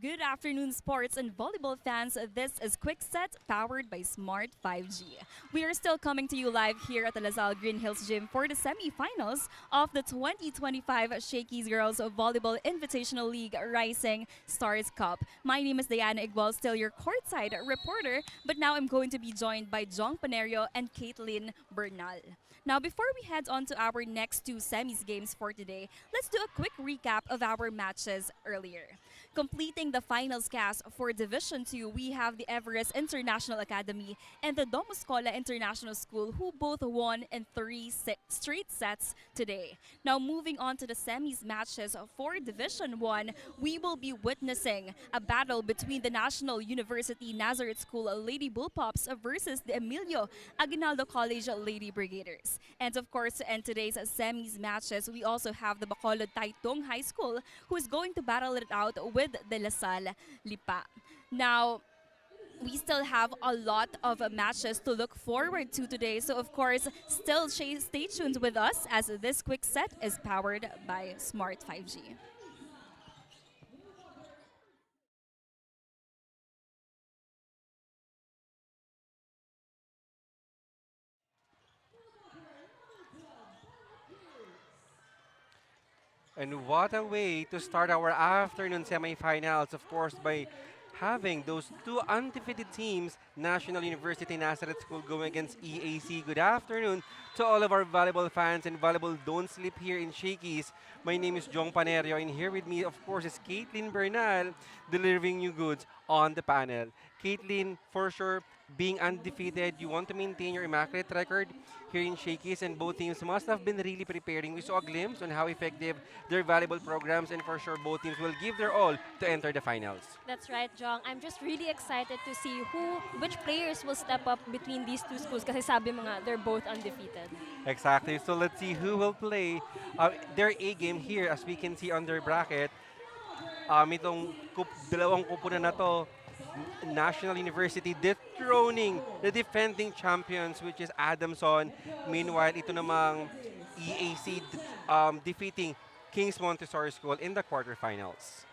Good afternoon, sports and volleyball fans. This is Quick Set, powered by Smart 5G. We are still coming to you live here at the Salle Green Hills Gym for the semifinals of the 2025 Shakey's Girls Volleyball Invitational League Rising Stars Cup. My name is Diana Igual, still your courtside reporter, but now I'm going to be joined by Jong Panerio and Caitlin Bernal. Now, before we head on to our next two semis games for today, let's do a quick recap of our matches earlier. Completing the finals cast for Division 2, we have the Everest International Academy and the Domuscola International School, who both won in straight sets today. Now, moving on to the semis matches for Division 1, we will be witnessing a battle between the National University Nazareth School Lady Bullpups versus the Emilio Aguinaldo College Lady Brigaders. And of course, in today's semis matches, we also have the Bacolod Taitung High School, who is going to battle it out with the La Salle Lipa. Now, we still have a lot of matches to look forward to today. So, of course, still stay tuned with us as this quick set is powered by Smart 5G. And what a way to start our afternoon semifinals, of course, by having those two undefeated teams, National University Nazareth School going against EAC. Good afternoon to all of our volleyball fans and volleyball don't sleep here in Shakey's. My name is Jong Panerio, and here with me, of course, is Caitlin Bernal, delivering new goods on the panel. Caitlin, for sure, being undefeated, you want to maintain your immaculate record here in Shakey's, and both teams must have been really preparing. We saw a glimpse on how effective their volleyball programs, and for sure, both teams will give their all to enter the finals. That's right, Jong. I'm just really excited to see which players will step up between these two schools kasi sabi mo nga, they're both undefeated. Exactly. So let's see who will play their A game here. As we can see on their bracket, itong dalawang kupunan na to, National University dethroning the defending champions, which is Adamson. Meanwhile, ito namang EAC defeating Kings Montessori School in the quarterfinals.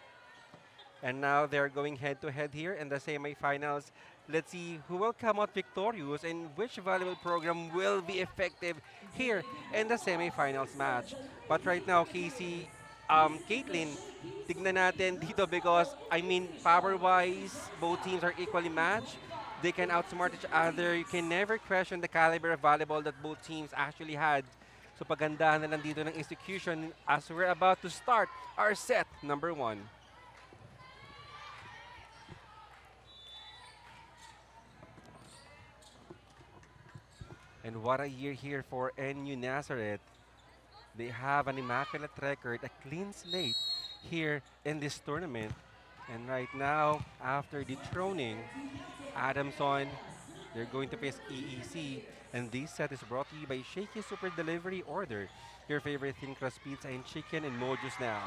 And now they're going head-to-head here in the semifinals. Let's see who will come out victorious and which volleyball program will be effective here in the semifinals match. But right now, Caitlin, tignan natin dito because, I mean, power-wise, both teams are equally matched. They can outsmart each other. You can never question the caliber of volleyball that both teams actually had. So pagandahan na lang dito ng execution as we're about to start our set number 1. And what a year here for NU Nazareth. They have an immaculate record, a clean slate here in this tournament. And right now, after dethroning Adamson, they're going to face EEC. And this set is brought to you by Shakey Super Delivery Order, your favorite thin crust pizza and chicken and mojos now.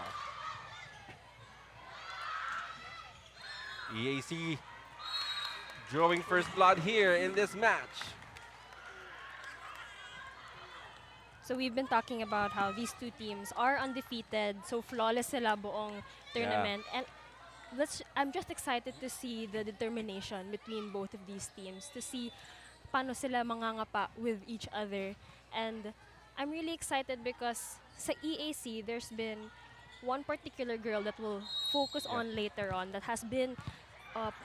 EAC drawing first blood here in this match. So we've been talking about how these two teams are undefeated, so flawless sila buong tournament. And I'm just excited to see the determination between both of these teams, to see paano sila mangangapa with each other. And I'm really excited because sa EAC, there's been one particular girl that will focus on later on that has been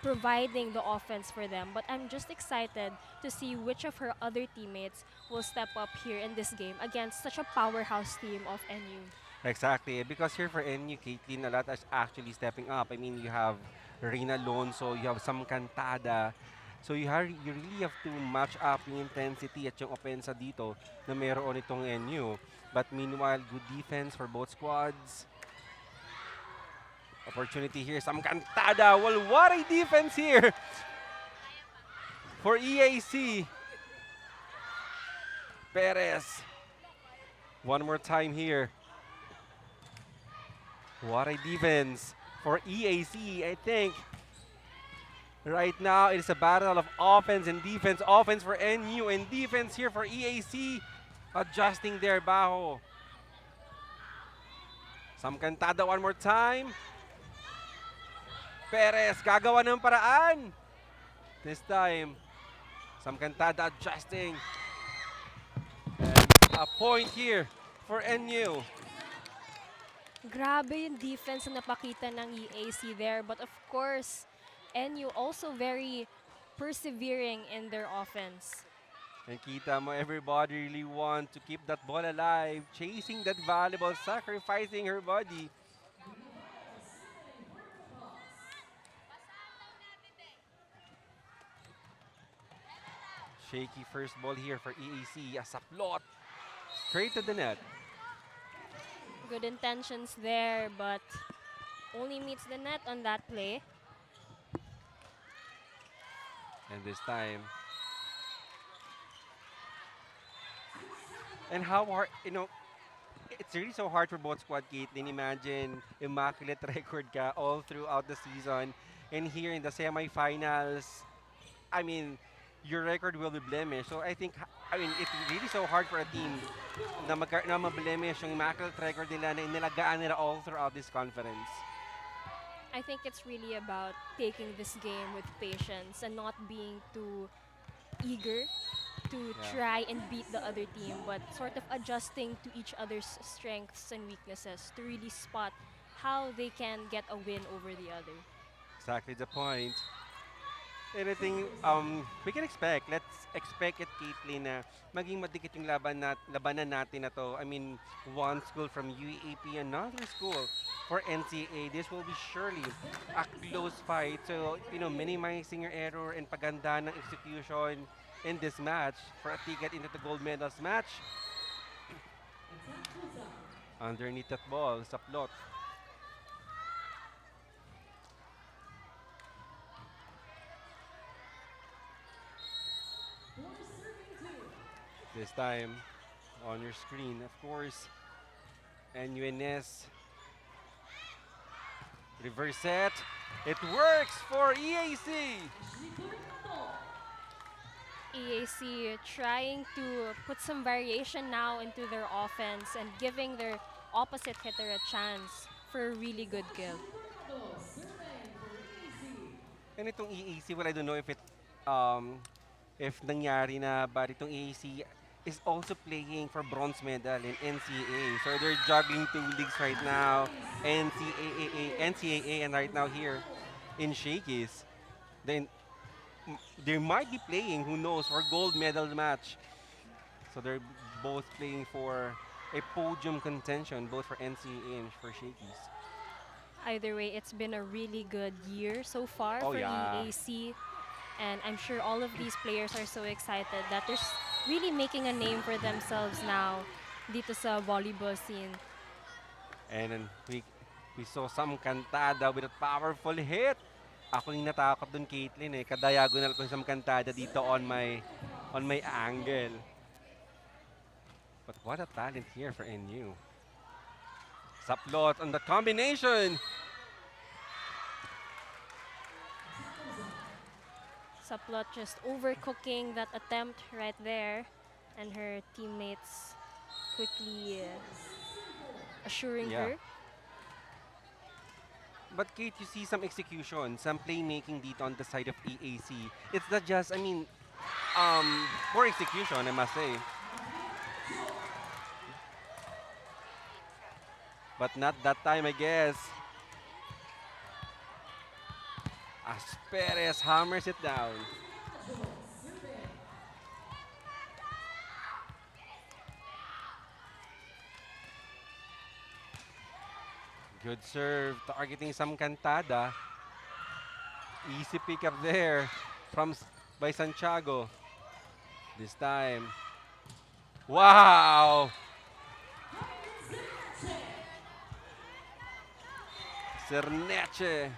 providing the offense for them. But I'm just excited to see which of her other teammates will step up here in this game against such a powerhouse team of NU. Exactly, because here for NU, Caitlin, a lot is actually stepping up. I mean, you have Reina Alonso, you have Sam Cantada. So you really have to match up yung intensity at yung offensa dito na meron itong NU. But meanwhile, good defense for both squads. Opportunity here, Sam Cantada. Well, what a defense here for EAC. Perez. One more time here. What a defense for EAC, I think. Right now, it's a battle of offense and defense. Offense for NU and defense here for EAC. Adjusting their baho. Sam Cantada one more time. Perez, gagawa ng paraan. This time, Sam Cantada adjusting. And a point here for NU. Grabe yung defense na napakita ng EAC there. But of course, NU also very persevering in their offense. And kita mo, everybody really want to keep that ball alive, chasing that volleyball, sacrificing her body. Shaky first ball here for EAC. A saplot straight to the net. Good intentions there, but only meets the net on that play. And this time, and how hard, it's really so hard for both squad, Caitlin. Imagine, immaculate record ka all throughout the season. And here in the semifinals, I mean, your record will be blemished. So I think, it's really so hard for a team na ma-blemish yung immaculate record nila na inilagaan nila all throughout this conference. I think it's really about taking this game with patience and not being too eager to try and beat the other team, but sort of adjusting to each other's strengths and weaknesses to really spot how they can get a win over the other. Exactly the point. Anything we can expect. Let's expect it, Caitlin, na maging madikit yung labanan natin na to. I mean, one school from UAP, another school for NCAA. This will be surely a close fight. So, minimizing your error and paganda ng execution in this match for a ticket into the gold medals match. Underneath that ball, saplot. This time, on your screen, of course, NUNS. Reverse set. It works for EAC. EAC trying to put some variation now into their offense and giving their opposite hitter a chance for a really good kill. And itong EAC, well, I don't know if nangyari na, but itong EAC is also playing for bronze medal in NCAA. So they're juggling two leagues right now, NCAA and right now here in Shakey's. Then they might be playing, who knows, for gold medal match. So they're both playing for a podium contention, both for NCAA and for Shakey's. Either way, it's been a really good year so far for EAC. And I'm sure all of these players are so excited that they're really making a name for themselves now dito sa volleyball scene. And then we saw Sam Cantada with a powerful hit. Ako yung natakot dun, Caitlin, Kadiagonal ko yung Sam Cantada dito on my angle. But what a talent here for NU. Saplot on the combination. Saplot just overcooking that attempt right there, and her teammates quickly assuring her. But Kate, you see some execution, some playmaking dito on the side of EAC. It's not just, poor execution, I must say. But not that time, I guess. As Perez hammers it down. Good serve, targeting Sam Cantada. Easy pick up there by Santiago. This time. Wow! Cerneche.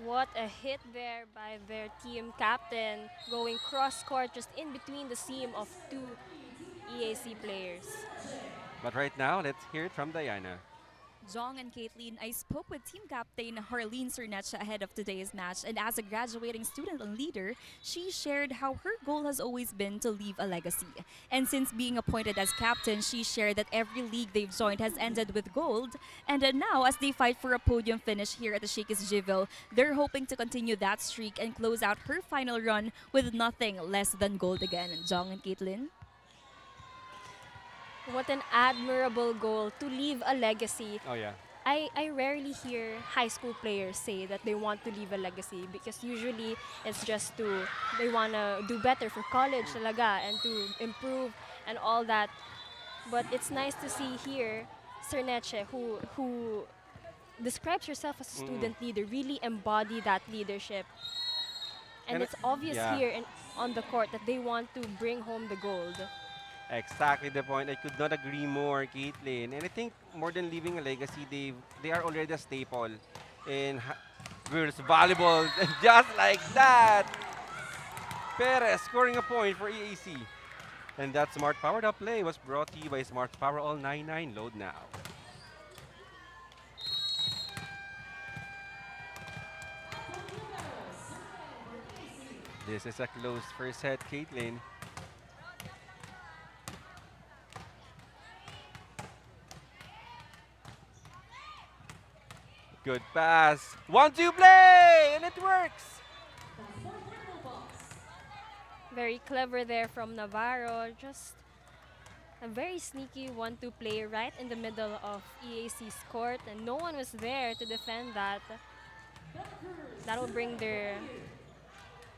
What a hit there by their team captain, going cross-court just in between the seam of two EAC players. But right now, let's hear it from Diana. Jong and Caitlin, I spoke with team captain Harleen Cernecha ahead of today's match, and as a graduating student and leader, she shared how her goal has always been to leave a legacy. And since being appointed as captain, she shared that every league they've joined has ended with gold, and now as they fight for a podium finish here at the Shakey's GVIL, they're hoping to continue that streak and close out her final run with nothing less than gold again. Jong and Caitlin? What an admirable goal to leave a legacy. Oh yeah. I rarely hear high school players say that they want to leave a legacy because usually it's just they want to do better for college talaga and to improve and all that. But it's nice to see here Cerneche, who describes herself as a student leader, really embody that leadership. And it's obvious here on the court that they want to bring home the gold. Exactly the point. I could not agree more, Caitlin. And I think more than leaving a legacy, they are already a staple in girls volleyball. Just like that, Perez scoring a point for EAC. And that Smart Powered Up play was brought to you by Smart Power All 99. Load now. This is a close first set, Caitlin. Good pass. 1-2 play! And it works! Very clever there from Navarro. Just a very sneaky 1-2 play right in the middle of EAC's court. And no one was there to defend that. That will bring their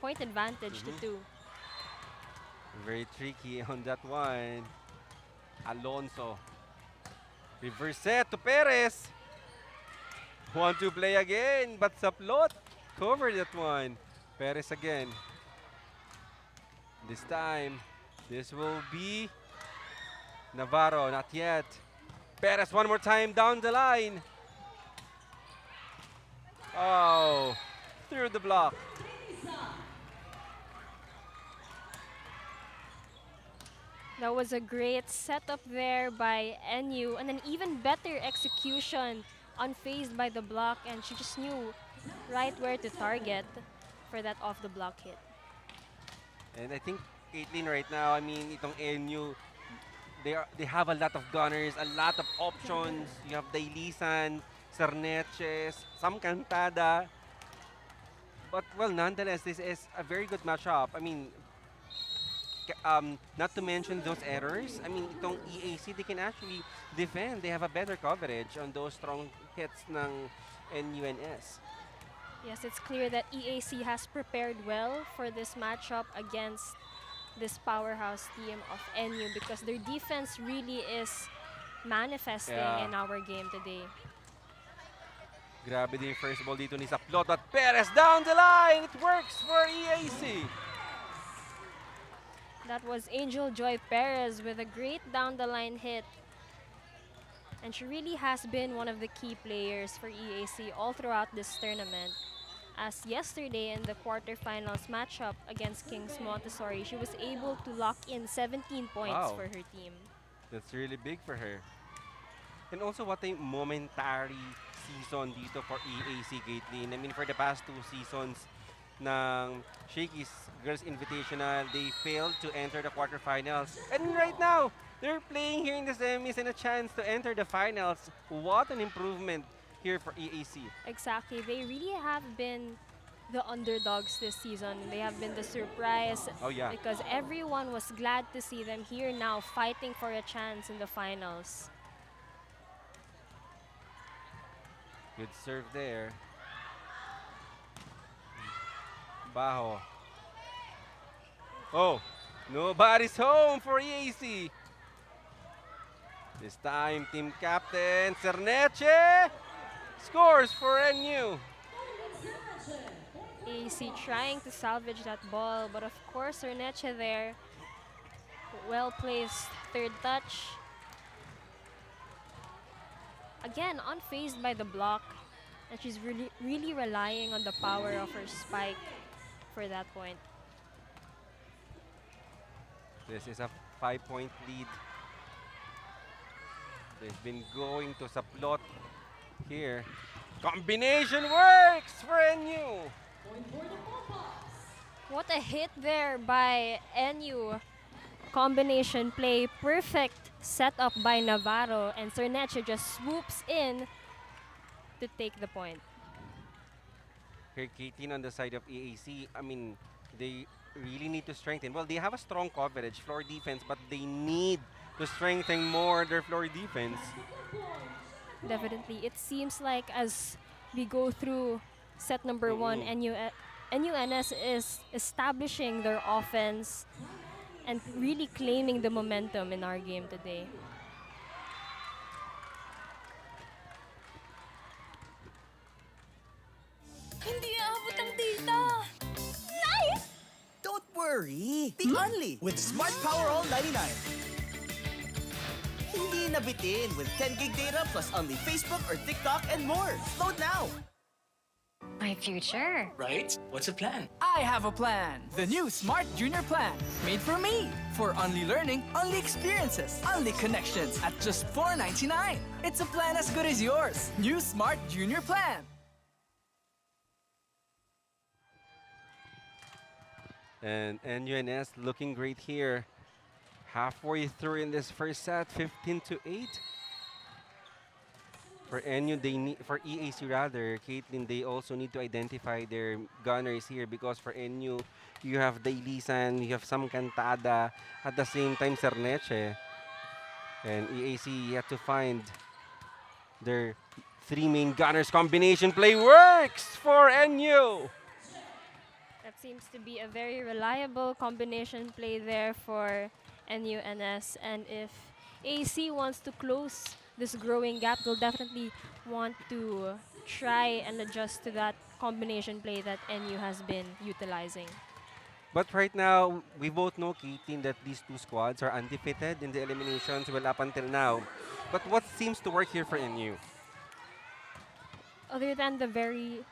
point advantage to 2. Very tricky on that one. Alonso. Reverse set to Perez. 1-2 play again, but Saplot covered that one. Perez again. This time, this will be Navarro, not yet. Perez one more time down the line. Oh, through the block. That was a great setup there by NU and an even better execution unfazed by the block, and she just knew right where to target for that off the block hit. And I think Caitlin right now, I mean, itong NU, they have a lot of gunners, a lot of options. You have Dailisan, Cerneches, some Cantada. But well, nonetheless, this is a very good matchup. I mean, not to mention those errors. I mean, itong EAC, they can actually defend. They have a better coverage on those strong hits ng NUNS. Yes, it's clear that EAC has prepared well for this matchup against this powerhouse team of NU because their defense really is manifesting in our game today. Grabe din yung first ball dito ni Saplot, but Perez down the line. It works for EAC. That was Angel Joy Perez with a great down-the-line hit. And she really has been one of the key players for EAC all throughout this tournament. As yesterday in the quarterfinals matchup against Kings Montessori, she was able to lock in 17 points for her team. That's really big for her. And also what a momentary season dito for EAC, Caitlin. I mean, for the past 2 seasons, ng Shakey's Girls Invitational, they failed to enter the quarterfinals. And right now, they're playing here in the semis and a chance to enter the finals. What an improvement here for EAC. Exactly. They really have been the underdogs this season. They have been the surprise because everyone was glad to see them here now fighting for a chance in the finals. Good serve there. Bajo. Oh, nobody's home for EAC. This time, team captain Cerneche scores for NU. EAC trying to salvage that ball, but of course Cerneche there. Well-placed third touch. Again, unfazed by the block. And she's really relying on the power of her spike for that point. This is a 5-point lead. They've been going to Saplot here. Combination works for NU. What a hit there by NU. Combination play, perfect setup by Navarro, and Cerneche just swoops in to take the point. Here, 18 on the side of EAC. I mean, they really need to strengthen. Well, they have a strong coverage, floor defense, but they need to strengthen more their floor defense. Definitely. It seems like as we go through set number one, NUNS is establishing their offense and really claiming the momentum in our game today. Hindi aabot ang data. Nice! Don't worry. Be only with Smart Power All 99. Hindi nabitin with 10 gig data plus only Facebook or TikTok and more. Load now. My future. Right? What's the plan? I have a plan. The new Smart Junior Plan. Made for me. For only learning, only experiences, only connections at just $4.99. It's a plan as good as yours. New Smart Junior Plan. And NUNS looking great here. Halfway through in this first set, 15-8. For NU, they need, for EAC rather, Caitlin, they also need to identify their gunners here because for NU, you have Dailisan, you have Sam Cantada, at the same time Cerneche. And EAC have to find their three main gunners. Combination play works for NU. That seems to be a very reliable combination play there for NUNS. And if AC wants to close this growing gap, they'll definitely want to try and adjust to that combination play that NU has been utilizing. But right now, we both know, Caitlin, that these two squads are undefeated in the eliminations, well, up until now. But what seems to work here for NU? Other than the very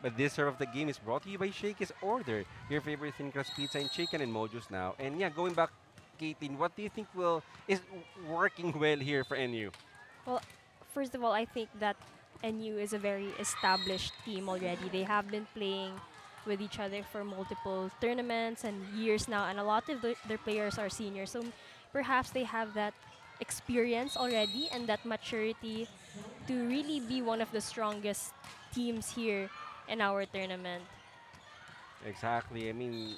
But this serve of the game is brought to you by Shakey's Order, your favorite thin crust pizza and chicken and Mojo's now. And yeah, going back, Caitlin, what do you think is working well here for NU? Well, first of all, I think that NU is a very established team already. They have been playing with each other for multiple tournaments and years now, and a lot of their players are seniors. So perhaps they have that experience already and that maturity to really be one of the strongest teams here in our tournament. Exactly. I mean,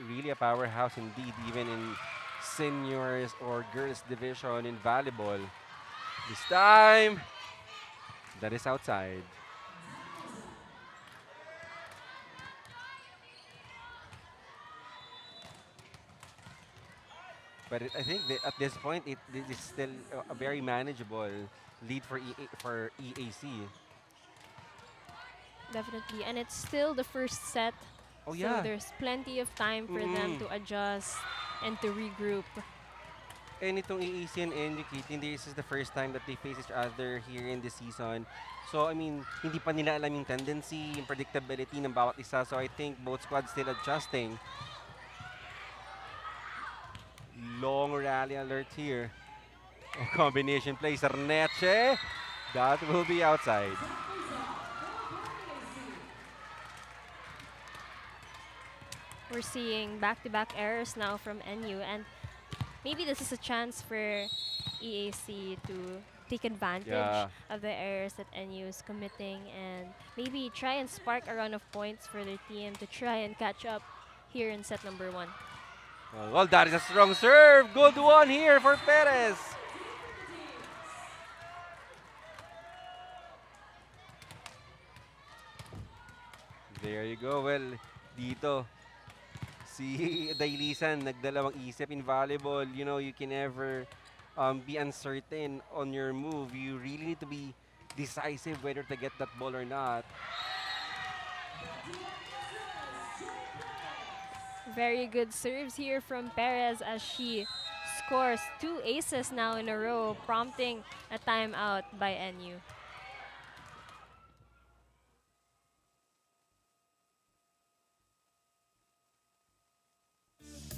really a powerhouse indeed, even in seniors or girls division in volleyball. This time, that is outside. But I think that at this point, it is still a very manageable lead for EAC. Definitely. And it's still the first set. Oh, so yeah. there's plenty of time for them to adjust and to regroup. And itong EAC and NU, Caitlin, this is the first time that they face each other here in the season. So, I mean, hindi pa nila alam yung tendency, yung predictability ng bawat isa. So, I think both squads still adjusting. Long rally alert here. A combination play, Cerneche. That will be outside. We're seeing back-to-back errors now from NU, and maybe this is a chance for EAC to take advantage of the errors that NU is committing and maybe try and spark a run of points for their team to try and catch up here in set number one. Well, that is a strong serve. Good one here for Perez. There you go. Well, dito, si Dailisan nagdalawang isip in volleyball. You know, you can never be uncertain on your move. You really need to be decisive whether to get that ball or not. Very good serves here from Perez as she scores 2 aces now in a row, prompting a timeout by NU.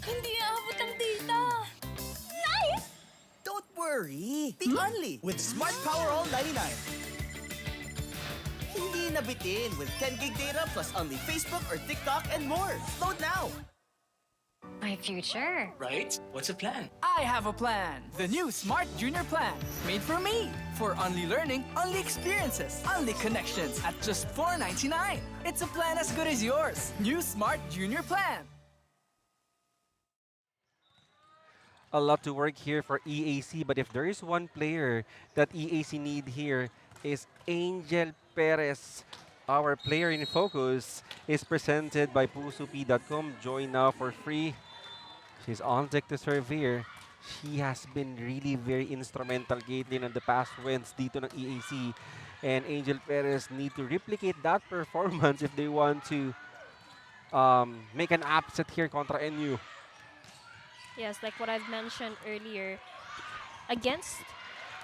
Hindi aabot ang data. Nice! Don't worry. me, the only, with Smart Power All 99. Hindi nabitin with 10 gig data plus only Facebook or TikTok and more. Load now! My future. Right? What's the plan? I have a plan. The new Smart Junior Plan. Made for me. For only learning, only experiences, only connections at just $4.99. It's a plan as good as yours. New Smart Junior Plan. A lot to work here for EAC, but if there is one player that EAC need here is Angel Perez. Our player in focus is presented by pusup.com. Join now for free. She's on deck to serve here. She has been really very instrumental, Caitlin, on the past wins dito ng EAC. And Angel Perez need to replicate that performance if they want to make an upset here contra NU. Yes, like what I've mentioned earlier, against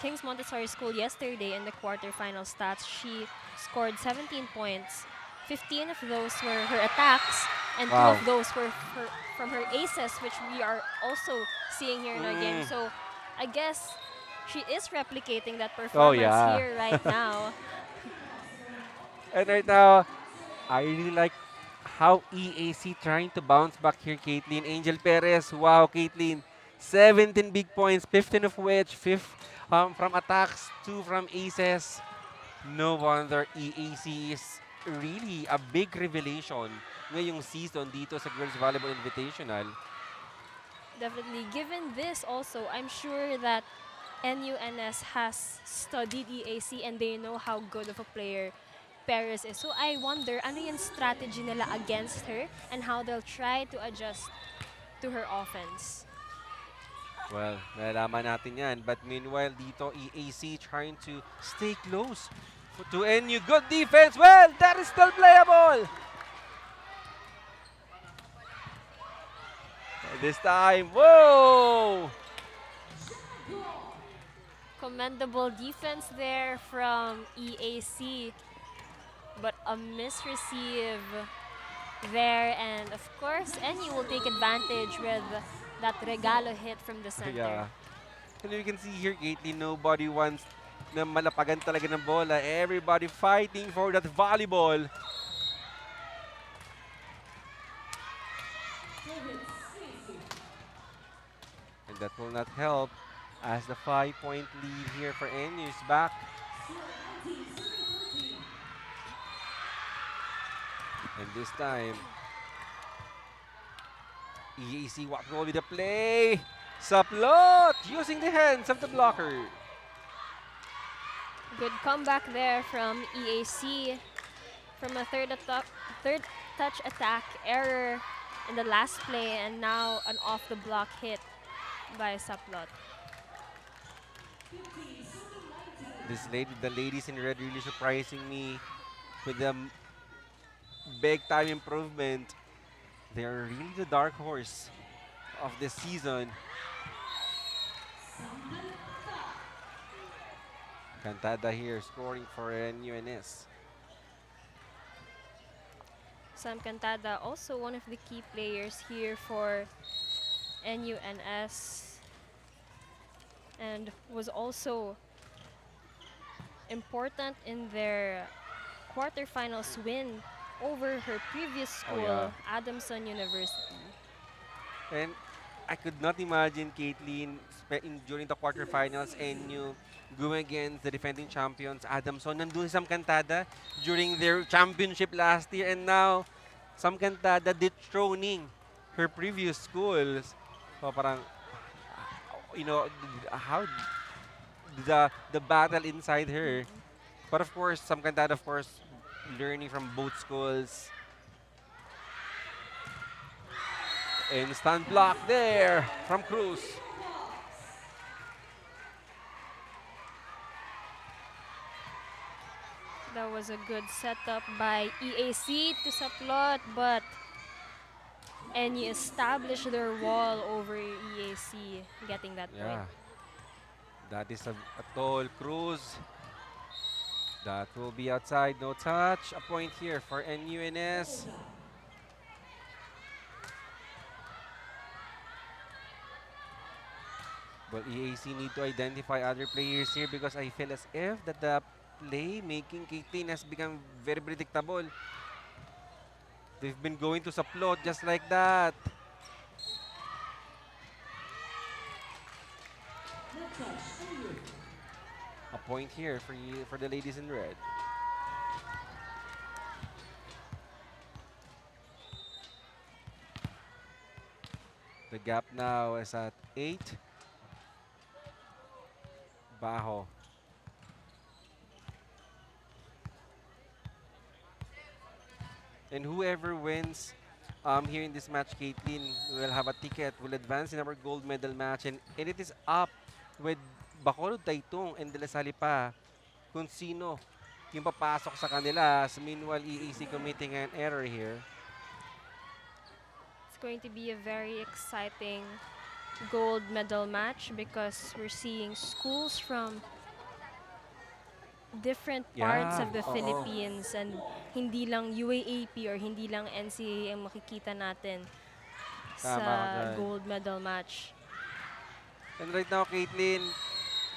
King's Montessori School yesterday in the quarterfinal stats, she scored 17 points. 15 of those were her attacks, and 2 of those were from her aces, which we are also seeing here in our game. So I guess she is replicating that performance here right now. And right now, I really like how EAC trying to bounce back here, Caitlin. Angel Perez, wow, Caitlin. 17 big points, 15 of which, 5 from attacks, 2 from aces. No wonder EAC is really a big revelation ngayong season dito sa Girls Volleyball Invitational. Definitely. Given this also, I'm sure that NUNS has studied EAC and they know how good of a player Perez is. So I wonder, ano yung strategy nila against her and how they'll try to adjust to her offense. Well, nalaman natin yan. But meanwhile, dito EAC trying to stay close to NU. Good defense. Well, that is still playable. And this time, whoa! Commendable defense there from EAC. But a misreceive there, and of course, NU will take advantage with that regalo hit from the center. Yeah. And you can see here, Caitlin, nobody wants na malapagan talaga ng bola. Everybody fighting for that volleyball. And that will not help as the 5-point lead here for NU is back. And this time, EAC, what will be the play? Saplot using the hands of the blocker. Good comeback there from EAC from a third touch attack error in the last play, and now an off-the-block hit by Saplot. The ladies in red really surprising me with the big time improvement. They are really the dark horse of this season. Cantada here scoring for NUNS. Sam Cantada, also one of the key players here for NUNS, and was also important in their quarterfinals win over her previous school, Adamson University. And I could not imagine Caitlin during the quarterfinals NU going against the defending champions Adamson. Nandun si Sam Cantada during their championship last year, and now Sam Cantada dethroning her previous schools. So parang, you know, how the battle inside her. But of course, Sam Cantada, of course, learning from both schools. Instant block there from Cruz. That was a good setup by EAC to Saplot, but NU established their wall over EAC, getting that point. That is a tall Cruz. That will be outside, no touch. A point here for NUNS. Well, EAC need to identify other players here because I feel as if that the play-making Caitlyn has become very predictable. They've been going to Saplot just like that. A point here for you, for the ladies in red. The gap now is at 8. Bajo. And whoever wins here in this match, Caitlyn, will have a ticket, will advance in our gold medal match. And it is up with Bacolod Taytong and De La Salle pa kung sino yung papasok sa kanila. So meanwhile, EAC committing an error here. It's going to be a very exciting gold medal match because we're seeing schools from different parts of the Philippines, and hindi lang UAAP or hindi lang NCAA ang makikita natin sa gold medal match. And right now, Caitlyn,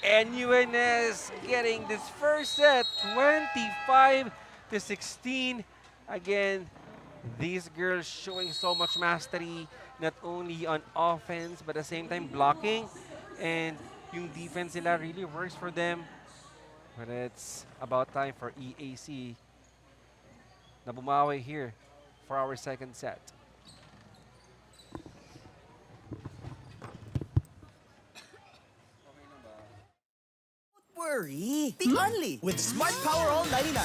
NUNS getting this first set, 25-16. Again, these girls showing so much mastery, not only on offense, but at the same time blocking. And yung defense nila really works for them. But it's about time for EAC na bumawi here for our second set. Don't worry. Be only with Smart Power All 99.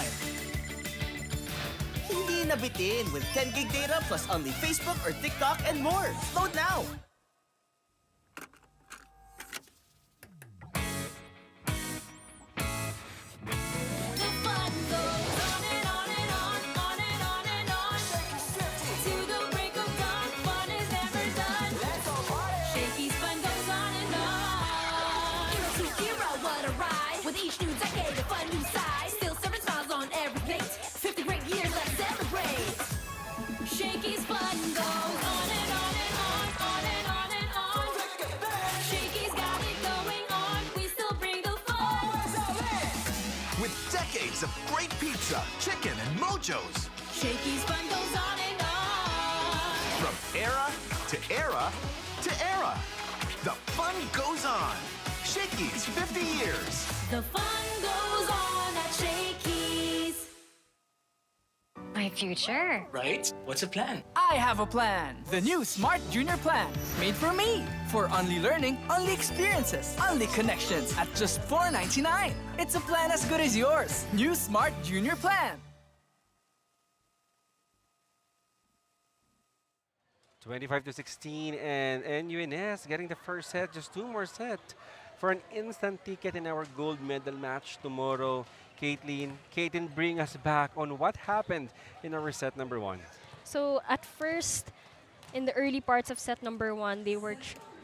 Hindi nabitin with 10 gig data plus only Facebook or TikTok and more. Load now. Shakey's fun goes on and on and on, on and on and on. Shakey's got it going on, we still bring the fun. With decades of great pizza, chicken, and mojos. Shakey's fun goes on and on. From era to era to era. The fun goes on. Shakey's 50 years. The fun goes on at Shakey's. My future. Right? What's the plan? I have a plan. The new Smart Junior Plan. Made for me. For only learning, only experiences, only connections at just $4.99. It's a plan as good as yours. New Smart Junior Plan. 25-16, and NUNS getting the first set. Just 2 more sets for an instant ticket in our gold medal match tomorrow. Caitlyn, bring us back on what happened in our set number 1. So at first, in the early parts of set number 1, they were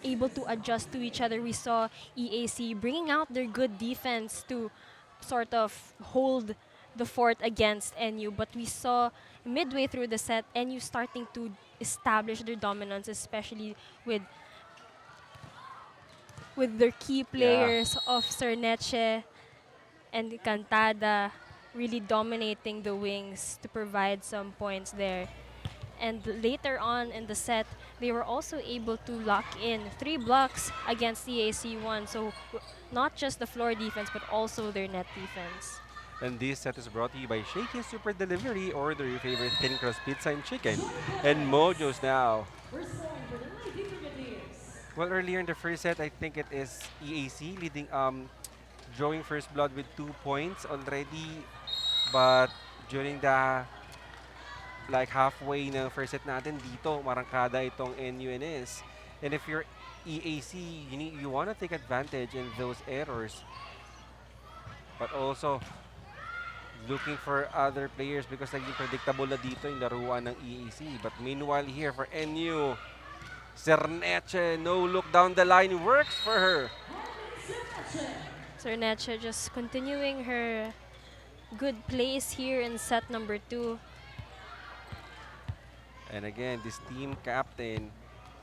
able to adjust to each other. We saw EAC bringing out their good defense to sort of hold the fort against NU. But we saw midway through the set, NU starting to establish their dominance, especially with their key players of Cerneche and Cantada really dominating the wings to provide some points there. And later on in the set, they were also able to lock in 3 blocks against EAC1. So not just the floor defense, but also their net defense. And this set is brought to you by Shakey Super Delivery. Order your favorite thin crust pizza and chicken. And Mojos now. Well, earlier in the first set, I think it is EAC leading, drawing first blood with 2 points already. But during the halfway ng first set natin dito, marangkada itong NUNS. And if you're EAC, you want to take advantage in those errors. But also looking for other players because naging predictable na dito yung laruan ng EAC. But meanwhile here for NU, Cerneche, no look down the line, works for her. Cerneche just continuing her good place here in set number 2. And again, this team captain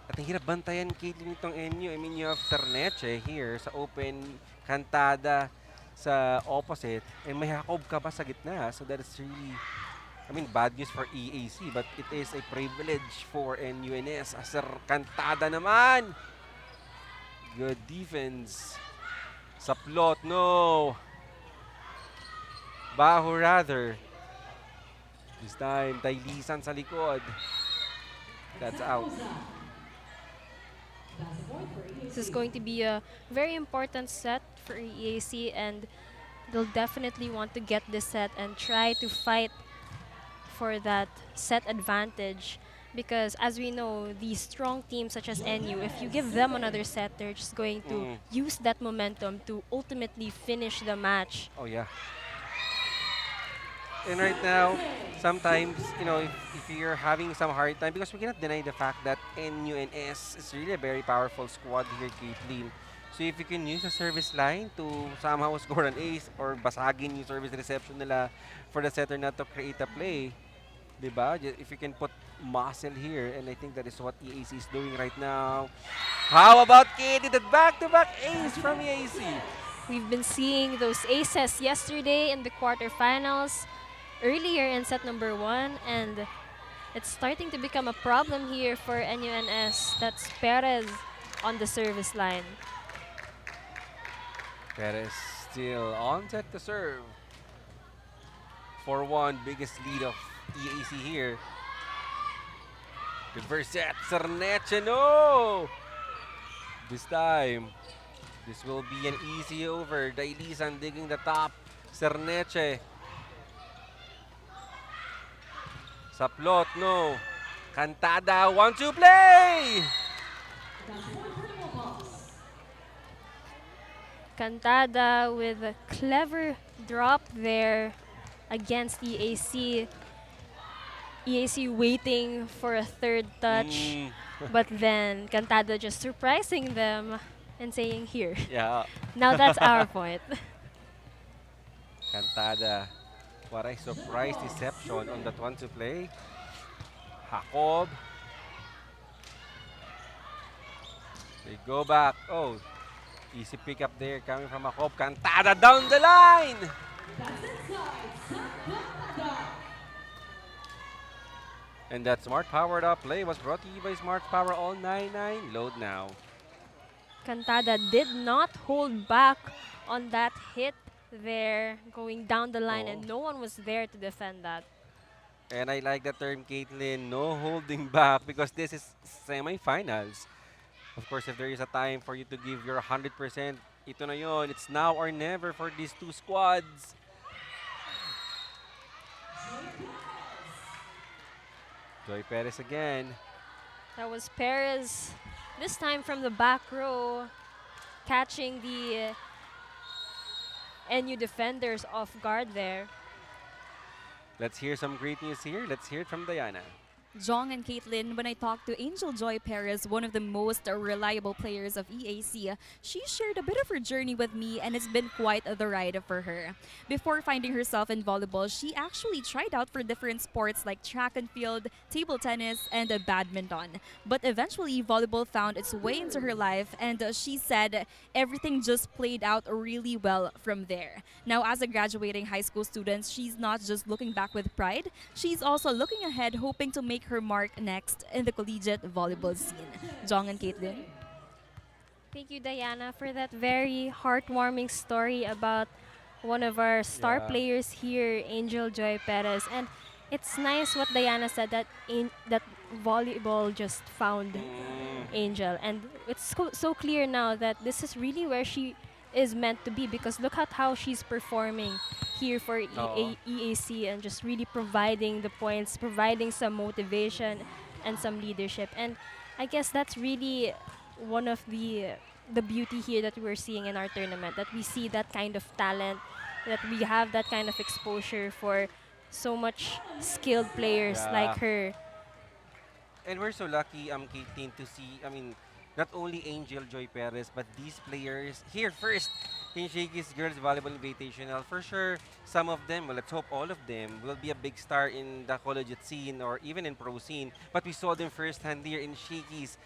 At ang hirap bantayan Caitlin itong NU. I mean, you have Terneche here sa open, Cantada sa opposite, and may Jacob ka pa sa gitna. So that is really, I mean, bad news for EAC, but it is a privilege for NUNS. Aser Cantada naman! Good defense. Saplot, no! Baho rather. This time, Tailisan sa likod. That's out. This is going to be a very important set for EAC, and they'll definitely want to get this set and try to fight for that set advantage. Because as we know, these strong teams such as NU, if you give them another set, they're just going to use that momentum to ultimately finish the match. Oh, yeah. And right now, sometimes, you know, if you're having some hard time, because we cannot deny the fact that NUNS is really a very powerful squad here, Caitlin. So if you can use a service line to somehow score an ace or basagin yung service reception nila for the setter not to create a play, diba? If you can put muscle here, and I think that is what EAC is doing right now. How about Katie, the back-to-back ace from EAC? We've been seeing those aces yesterday in the quarterfinals, earlier in set number 1, and it's starting to become a problem here for NUNS. That's Perez on the service line. Perez still on set to serve. 4-1, biggest lead of EAC here. Good first set, Cerneche, no! This time, this will be an easy over. Dailisan digging the top. Cerneche. Saplot, no. Cantada, 1-2 play! Cantada with a clever drop there against EAC. EAC waiting for a third touch, but then Cantada just surprising them and saying, here. Yeah. Now that's our point. Cantada. What a surprise deception on that one to play. Jacob. They go back. Oh, easy pick up there coming from Jacob. Cantada down the line. And that smart powered up play was brought to you by Smart Power All 99. Load now. Cantada did not hold back on that hit there, going down the line, and no one was there to defend that. And I like the term, Caitlin, no holding back, because this is semifinals. Of course, if there is a time for you to give your 100%, ito na yon. It's now or never for these two squads. Joy Perez again. That was Perez, this time from the back row, catching the NU defenders off guard there. Let's hear some great news here. Let's hear it from Diana. Jong and Caitlin, when I talked to Angel Joy Perez, one of the most reliable players of EAC, she shared a bit of her journey with me, and it's been quite the ride for her. Before finding herself in volleyball, she actually tried out for different sports like track and field, table tennis, and badminton. But eventually, volleyball found its way into her life, and she said everything just played out really well from there. Now, as a graduating high school student, she's not just looking back with pride, she's also looking ahead, hoping to make her mark next in the collegiate volleyball scene. Jong and Caitlin. Thank you, Diana, for that very heartwarming story about one of our star players here, Angel Joy Perez. And it's nice what Diana said, that that volleyball just found Angel. And it's so clear now that this is really where she is meant to be, because look at how she's performing here for EAC and just really providing the points, providing some motivation and some leadership. And I guess that's really one of the beauty here that we're seeing in our tournament, that we see that kind of talent, that we have that kind of exposure for so much skilled players like her. And we're so lucky, Caitlin, to see, I mean, not only Angel Joy Perez, but these players here first in Shakey's Girls Volleyball Invitational. For sure, some of them, well, let's hope all of them, will be a big star in the collegiate scene or even in pro scene. But we saw them firsthand here in Shakey's.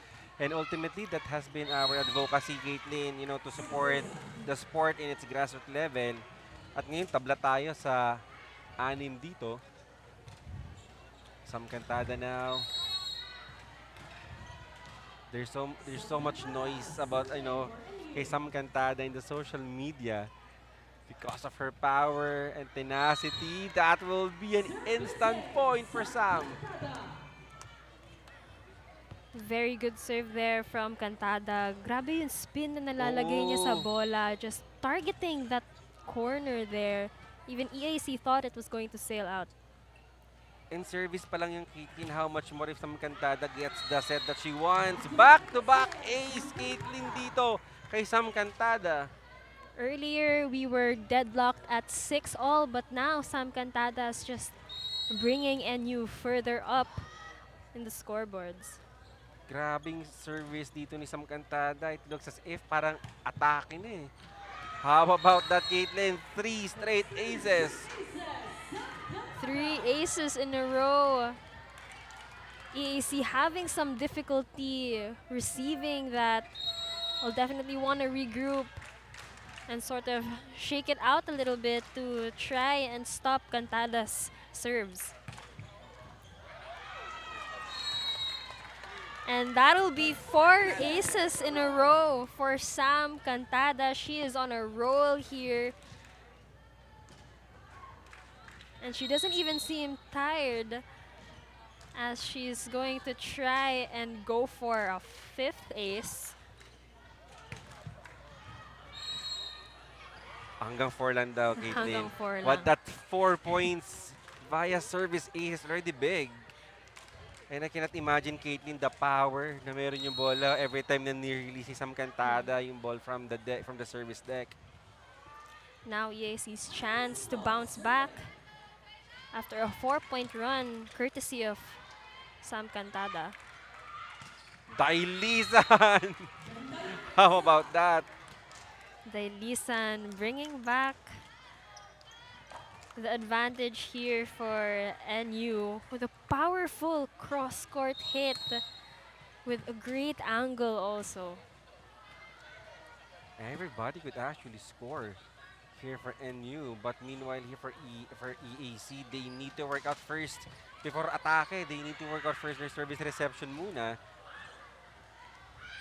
And ultimately, that has been our advocacy, Caitlin, to support the sport in its grassroots level. At ngayon, tabla tayo sa 6 dito. Sam Cantada now. There's so much noise about, kay Sam Cantada in the social media because of her power and tenacity. That will be an instant point for Sam. Very good serve there from Cantada. Grabe yung spin na nalalagay niya sa Oo. bola. Just targeting that corner there. Even EAC thought it was going to sail out. In service pa lang yung Caitlin. How much more if Sam Cantada gets the set that she wants? Back-to-back ace, Caitlin dito kay Sam Cantada. Earlier, we were deadlocked at 6-all, but now Sam Cantada is just bringing NU further up in the scoreboards. Grabing service dito ni Sam Cantada. It looks as if parang atake na eh. How about that, Caitlin? 3 straight aces. 3 aces in a row. EAC having some difficulty receiving that. Will definitely want to regroup and sort of shake it out a little bit to try and stop Cantada's serves. And that'll be 4 aces in a row for Sam Cantada. She is on a roll here. And she doesn't even seem tired as she's going to try and go for a 5th ace. Hanggang 4 lang daw, Caitlin. Hanggang 4 But lang. that 4 points via service ace is already big. And I cannot imagine, Caitlin, the power na meron yung bola every time na ni-release si Sam Cantada yung ball from the service deck. Now EAC's chance to bounce back after a 4-point run courtesy of Sam Cantada. Dailisan! How about that? Dailisan bringing back the advantage here for NU with a powerful cross-court hit with a great angle also. Everybody could actually score here for NU, but meanwhile here for EAC, they need to work out first before atake. They need to work out first their service reception muna.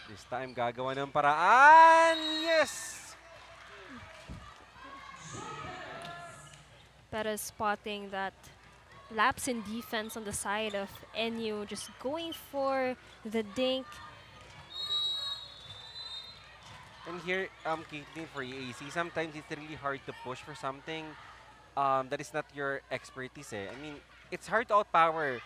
This time gagawa ng paraan. Yes! Perez spotting that lapse in defense on the side of NU, just going for the dink. And here, Caitlin, for EAC, sometimes it's really hard to push for something that is not your expertise. I mean, it's hard to outpower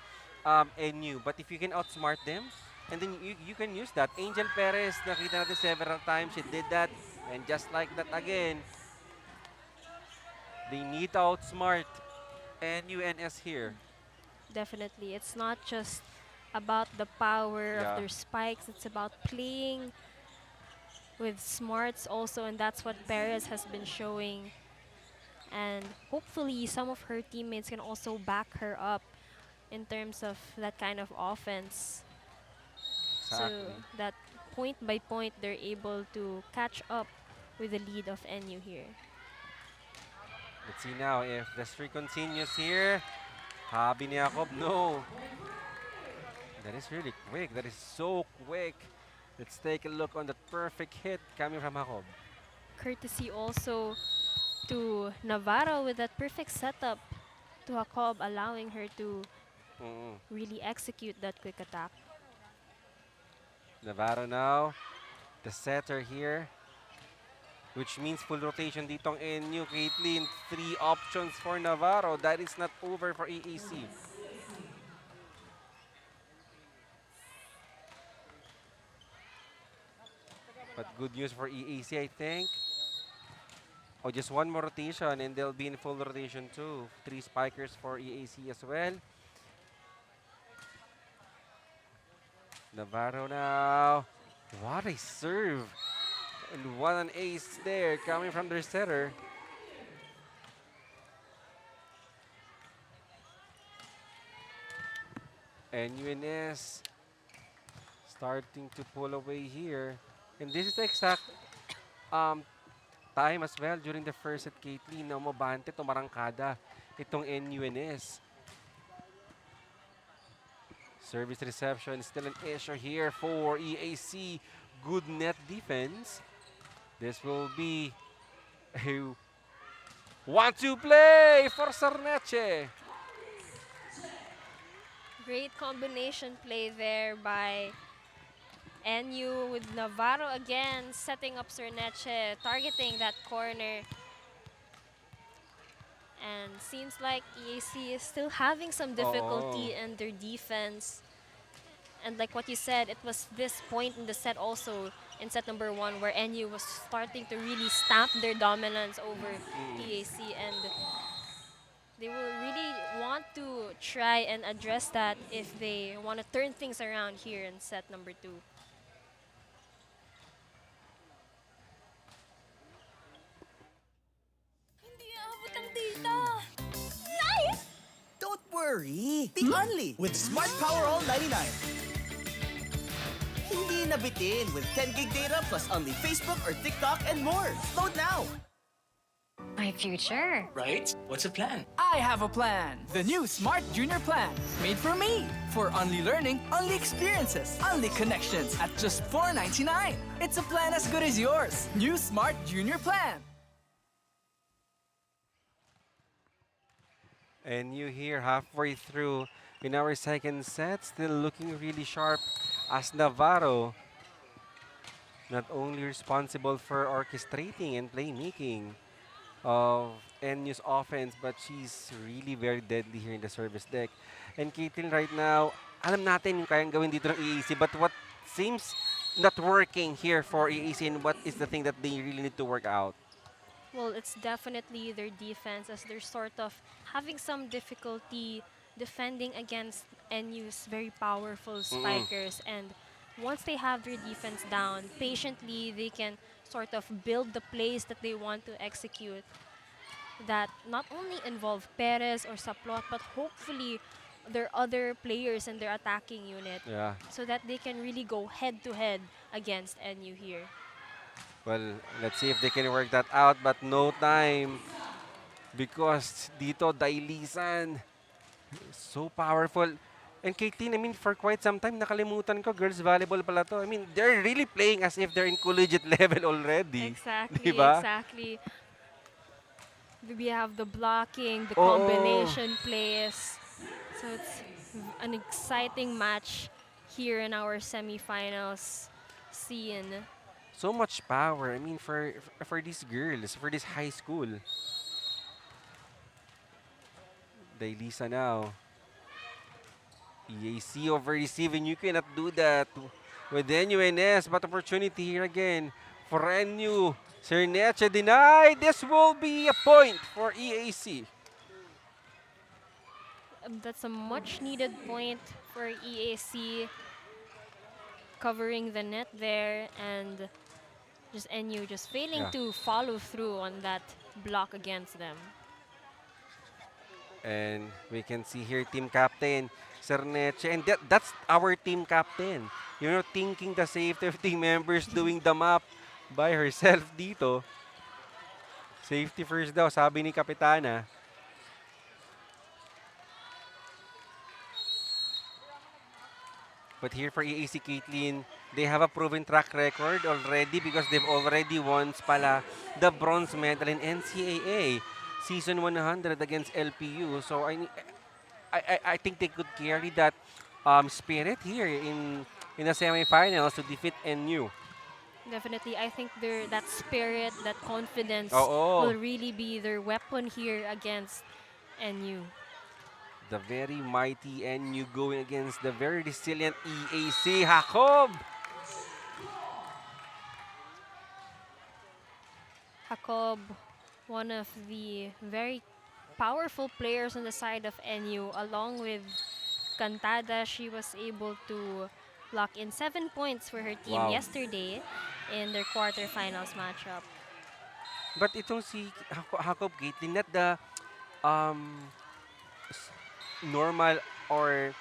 NU, but if you can outsmart them, and then you can use that. Angel Perez, nakita natin several times, she did that, and just like that again, they need to outsmart NUNS here. Definitely, it's not just about the power Yeah. of their spikes, it's about playing with smarts also, and that's what Perez has been showing. And hopefully some of her teammates can also back her up in terms of that kind of offense. So Exactly. that point by point they're able to catch up with the lead of NU here. Let's see now if the streak continues here. Habi ni Jacob, no. That is really quick. That is so quick. Let's take a look on the perfect hit coming from Jacob. Courtesy also to Navarro with that perfect setup to Jacob, allowing her to really execute that quick attack. Navarro now, the setter here, which means full rotation ditong NU. Caitlin, 3 options for Navarro. That is not over for EAC. But good news for EAC, I think. Oh, just 1 more rotation and they'll be in full rotation too. 3 spikers for EAC as well. Navarro now. What a serve. And what an ace there coming from their setter. And UNS starting to pull away here. And this is the exact um, time as well during the first set, Caitlin, na umabante, tumarangkada itong NUNS. Service reception is still an issue here for EAC. Good net defense. This will be a 1-2 play for Sarneche. Great combination play there by NU with Navarro again setting up Cerneche, targeting that corner. And seems like EAC is still having some difficulty in their defense. And like what you said, it was this point in the set also, in set number 1, where NU was starting to really stamp their dominance over EAC. And they will really want to try and address that if they want to turn things around here in set number 2. Hindi aabot ang data. Don't worry. Be only with Smart Power All 99. Hindi nabitin with 10 gig data plus only Facebook or TikTok and more. Load now. My future. Right? What's the plan? I have a plan. The new Smart Junior Plan. Made for me. For only learning, only experiences, only connections at just $4.99. It's a plan as good as yours. New Smart Junior Plan. And you here halfway through in our second set, still looking really sharp as Navarro. Not only responsible for orchestrating and playmaking of NU's offense, but she's really very deadly here in the service deck. And Caitlin, right now, alam natin yung kayang gawin dito ng EAC, but what seems not working here for EAC, and what is the thing that they really need to work out? Well, it's definitely their defense, as they're sort of having some difficulty defending against NU's very powerful spikers. And once they have their defense down, patiently they can sort of build the plays that they want to execute that not only involve Perez or Saplot, but hopefully their other players in their attacking unit, so that they can really go head-to-head against NU here. Well, let's see if they can work that out, but no time because dito Dailisan, so powerful. And Caitlin, I mean, for quite some time, nakalimutan ko, girls volleyball pala to. I mean, they're really playing as if they're in collegiate level already. Exactly, diba? exactly. We have the blocking, the combination plays. So it's an exciting match here in our semifinals scene. So much power. I mean, for these girls, for this high school. Dailisa now. EAC over receiving. You cannot do that with NUNS, but opportunity here again for NU. Cerneche denied. This will be a point for EAC. That's a much needed point for EAC, covering the net there, and just NU just failing to follow through on that block against them. And we can see here team captain Cerneche, and that's our team captain. You know, thinking the safety of team members, doing the map by herself dito. Safety first daw, sabi ni Kapitana. But here for EAC, Caitlin, they have a proven track record already because they've already won pala the bronze medal in NCAA Season 100 against LPU. So I think they could carry that spirit here in the semifinals to defeat NU. Definitely, I think that spirit, that confidence Oo. will really be their weapon here against NU. The very mighty NU going against the very resilient EAC. Jacob! Jacob, one of the very powerful players on the side of NU, along with Cantada. She was able to lock in 7 points for her team yesterday in their quarterfinals matchup. But itong si Jacob, Caitlin, not the normal or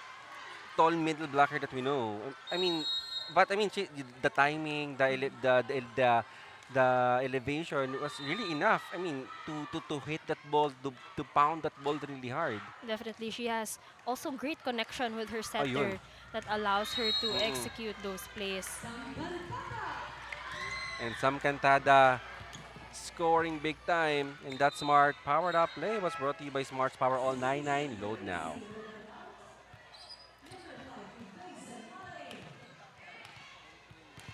tall middle blocker that we know. I mean, But I mean, the timing, the elevation was really enough. I mean, to hit that ball, to pound that ball really hard. Definitely, she has also great connection with her Ayun. setter that allows her to Mm-mm. execute those plays. And Sam Cantada scoring big time. And that smart powered up play was brought to you by Smart's Power All 99. Load now.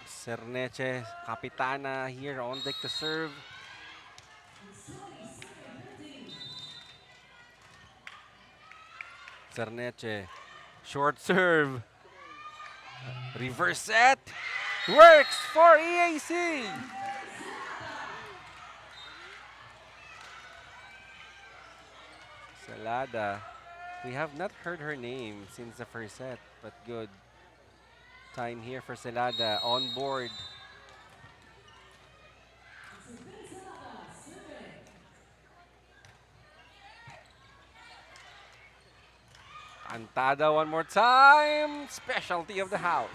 Cerneche, Capitana here on deck to serve. Cerneche, short serve. Reverse set. Works for EAC. Salada. We have not heard her name since the first set, but good time here for Salada on board. Antada one more time. Specialty of the house.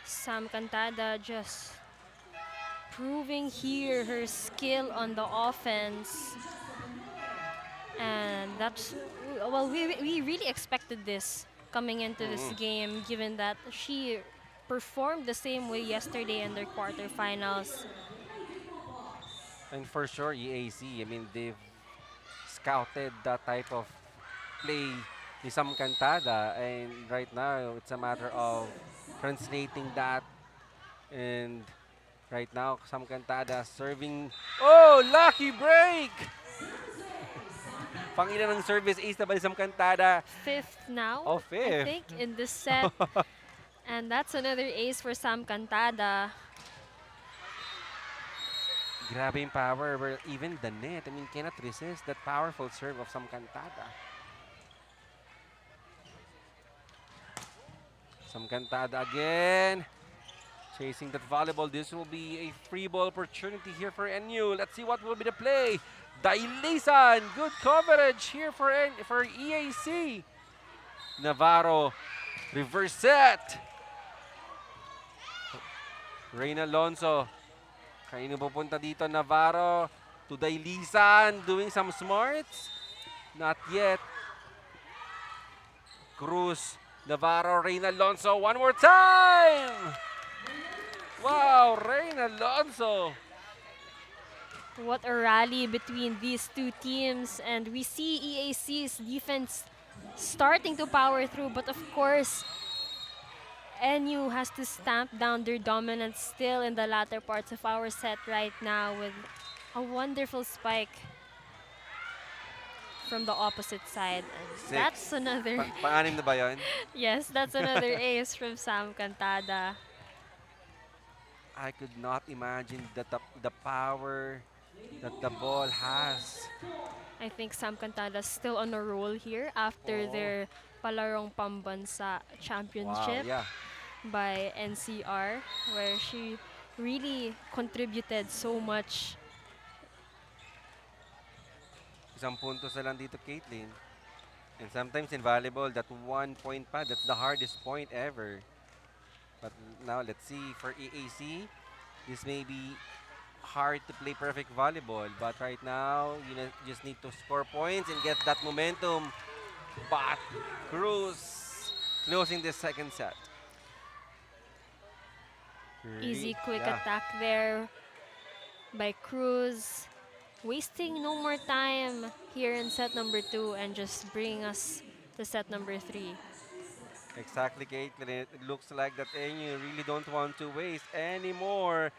Sam Cantada just proving here her skill on the offense. And that's, well, we really expected this coming into this game, given that she performed the same way yesterday in their quarterfinals. And for sure, EAC, I mean, they've scouted that type of play ni Sam Cantada. And right now, it's a matter of translating that. And right now, Sam Cantada serving. Oh, lucky break! Pangina ng service ace na ba ni Sam Cantada? Fifth now, Oh, I fifth. think, in this set. And that's another ace for Sam Cantada. Grabe yung power, where even the net, I mean, cannot resist that powerful serve of Sam Cantada. Sam Cantada again. Chasing that volleyball. This will be a free ball opportunity here for NU. Let's see what will be the play. Dailisan, good coverage here for EAC. Navarro, reverse set. Rain Alonso. Kaino pupunta dito, Navarro. To Dailisan, doing some smarts. Not yet. Cruz, Navarro, Rain Alonso, one more time! Wow, Rain Alonso. What a rally between these two teams, and we see EAC's defense starting to power through, but of course, NU has to stamp down their dominance still in the latter parts of our set right now with a wonderful spike from the opposite side. And Six. that's another, Pang-anim na ba yun? yes, that's another ace from Sam Cantada. I could not imagine the power that the ball has. I think Sam Cantada's still on a roll here after Oo. their Palarong Pambansa Wow, Championship yeah. by NCR, where she really contributed so much. Isang puntos na lang dito, Caitlin. And sometimes in volleyball, that 1 point pa, that's the hardest point ever. But now, let's see, for EAC, this may be hard to play perfect volleyball. But right now, you just need to score points and get that momentum. But Cruz closing the second set. Easy, quick Yeah. attack there by Cruz. Wasting no more time here in set number 2 and just bringing us to set number 3. Exactly, Caitlin. It looks like that NU really don't want to waste any more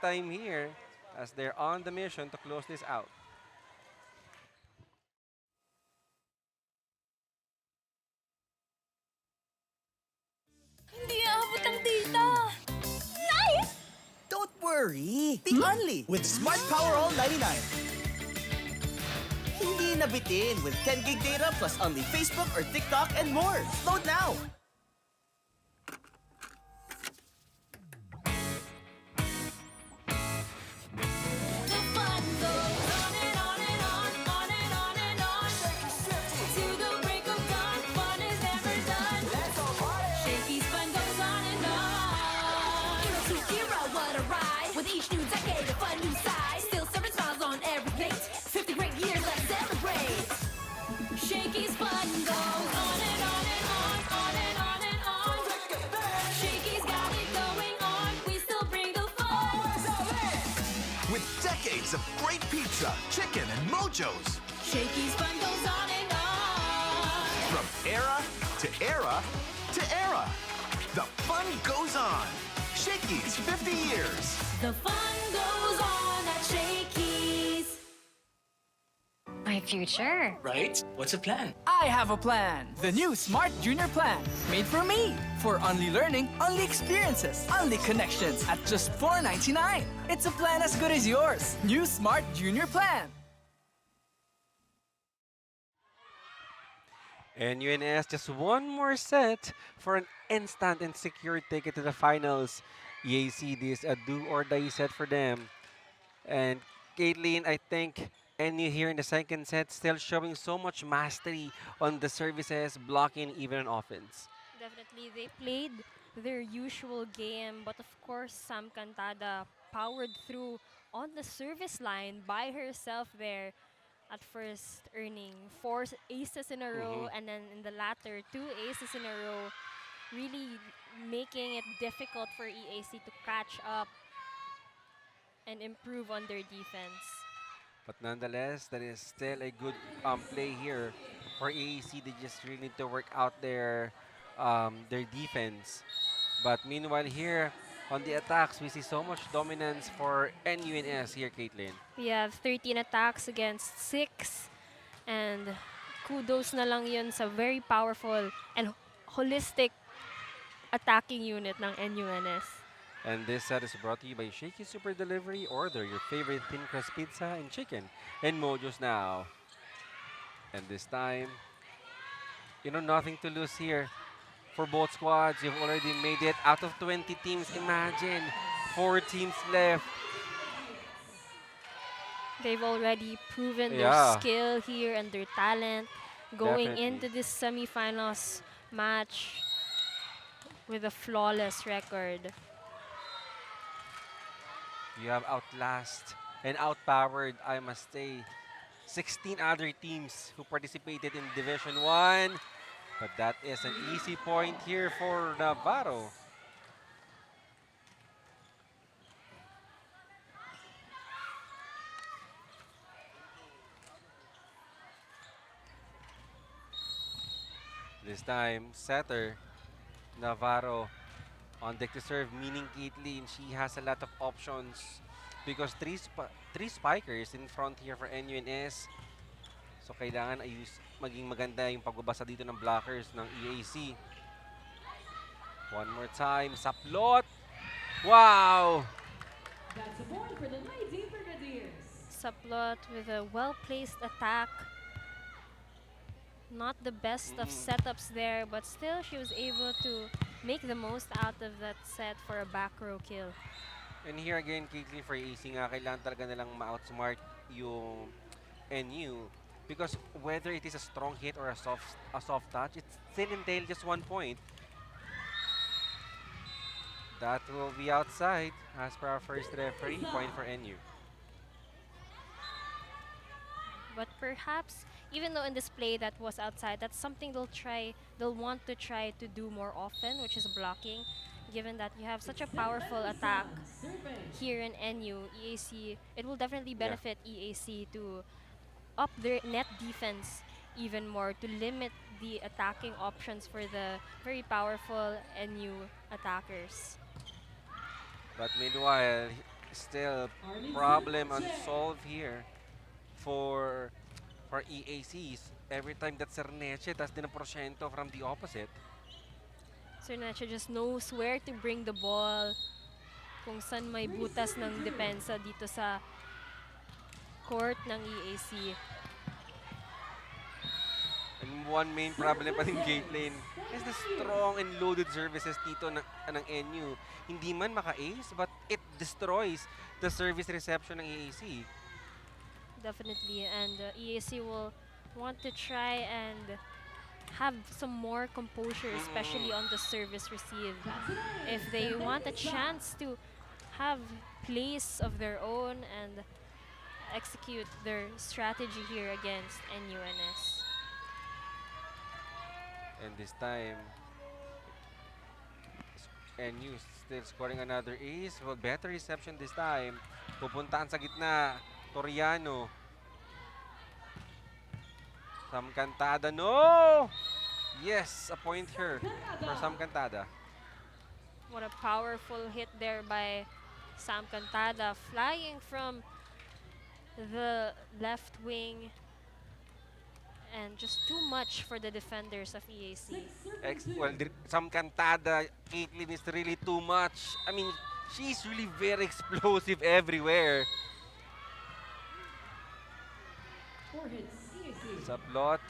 time here as they're on the mission to close this out. Hindi aabot ang data. Don't worry. Be only with Smart Power All 99. Hindi nabitin with 10 gig data plus only Facebook or TikTok and more. Load now. The fun goes on and on and on, on and on and on. To the break of dawn, fun is never done. Shakey's fun decades of great pizza, chicken, and mojos. Shakey's fun goes on and on. From era to era to era, the fun goes on. Shakey's 50 years. The fun goes on at Shakey's. My future. Right? What's the plan? I have a plan. The new Smart Junior Plan. Made for me. For only learning, only experiences, only connections at just $4.99. It's a plan as good as yours. New Smart Junior Plan. And UNS just one more set for an instant and secure ticket to the finals. EAC, this a do or die set for them. And Caitlin, I think NU here in the second set still showing so much mastery on the services, blocking, even on offense. Definitely, they played their usual game, but of course, Sam Cantada powered through on the service line by herself there. At first, earning 4 aces in a row, and then in the latter, 2 aces in a row, really making it difficult for EAC to catch up and improve on their defense. But nonetheless, that is still a good play here for EAC. They just really need to work out their defense. But meanwhile here, on the attacks, we see so much dominance for NUNS here, Caitlin. We have 13 attacks against 6, and kudos na lang yun sa very powerful and holistic attacking unit ng NUNS. And this set is brought to you by Shakey Super Delivery. Order your favorite thin crust pizza and chicken and mojos now. And this time, nothing to lose here. For both squads, you've already made it out of 20 teams. Imagine, 4 teams left. They've already proven their Yeah. skill here and their talent going Definitely. into this semifinals match with a flawless record. You have outclassed and outpowered, I must say, 16 other teams who participated in Division 1. But that is an easy point here for Navarro. This time, setter Navarro on deck to serve, meaning Caitlin, she has a lot of options because three spikers in front here for NUNS. So kailangan maging maganda yung pagbabasa dito ng blockers ng EAC. One more time, Saplot. Wow! Saplot with a well-placed attack. Not the best of setups there, but still she was able to make the most out of that set for a back row kill. And here again, Caitlin, for EAC nga, kailangan talaga nilang ma-outsmart yung NU. Because whether it is a strong hit or a soft touch, it still entails just 1 point. That will be outside as per our first referee. Point for NU. But perhaps, even though in this play that was outside, that's something they'll want to try to do more often, which is blocking. Given that you have such a powerful attack here in NU, EAC, it will definitely benefit EAC to up their net defense even more, to limit the attacking options for the very powerful NU attackers. But meanwhile, still problem unsolved here for EACs. Every time that Cerneche, that's din ang porsyento from the opposite. Cerneche just knows where to bring the ball, kung saan may butas ng depensa dito sa court ng EAC. And one main problem pa din, Caitlin, is the strong and loaded services dito ng NU. Hindi man maka-ace, but it destroys the service reception ng EAC. Definitely, and EAC will want to try and have some more composure, especially on the service receive. If they want a chance to have plays of their own and execute their strategy here against NUNS. And this time, NU still scoring another ace. Well, better reception this time. Pupuntaan sa gitna. Toriano. Sam Cantada, no! Yes, a point here for Sam Cantada. What a powerful hit there by Sam Cantada, flying from the left wing, and just too much for the defenders of EAC. Sam Cantada, Caitlin is really too much. I mean, she's really very explosive everywhere. Saplot.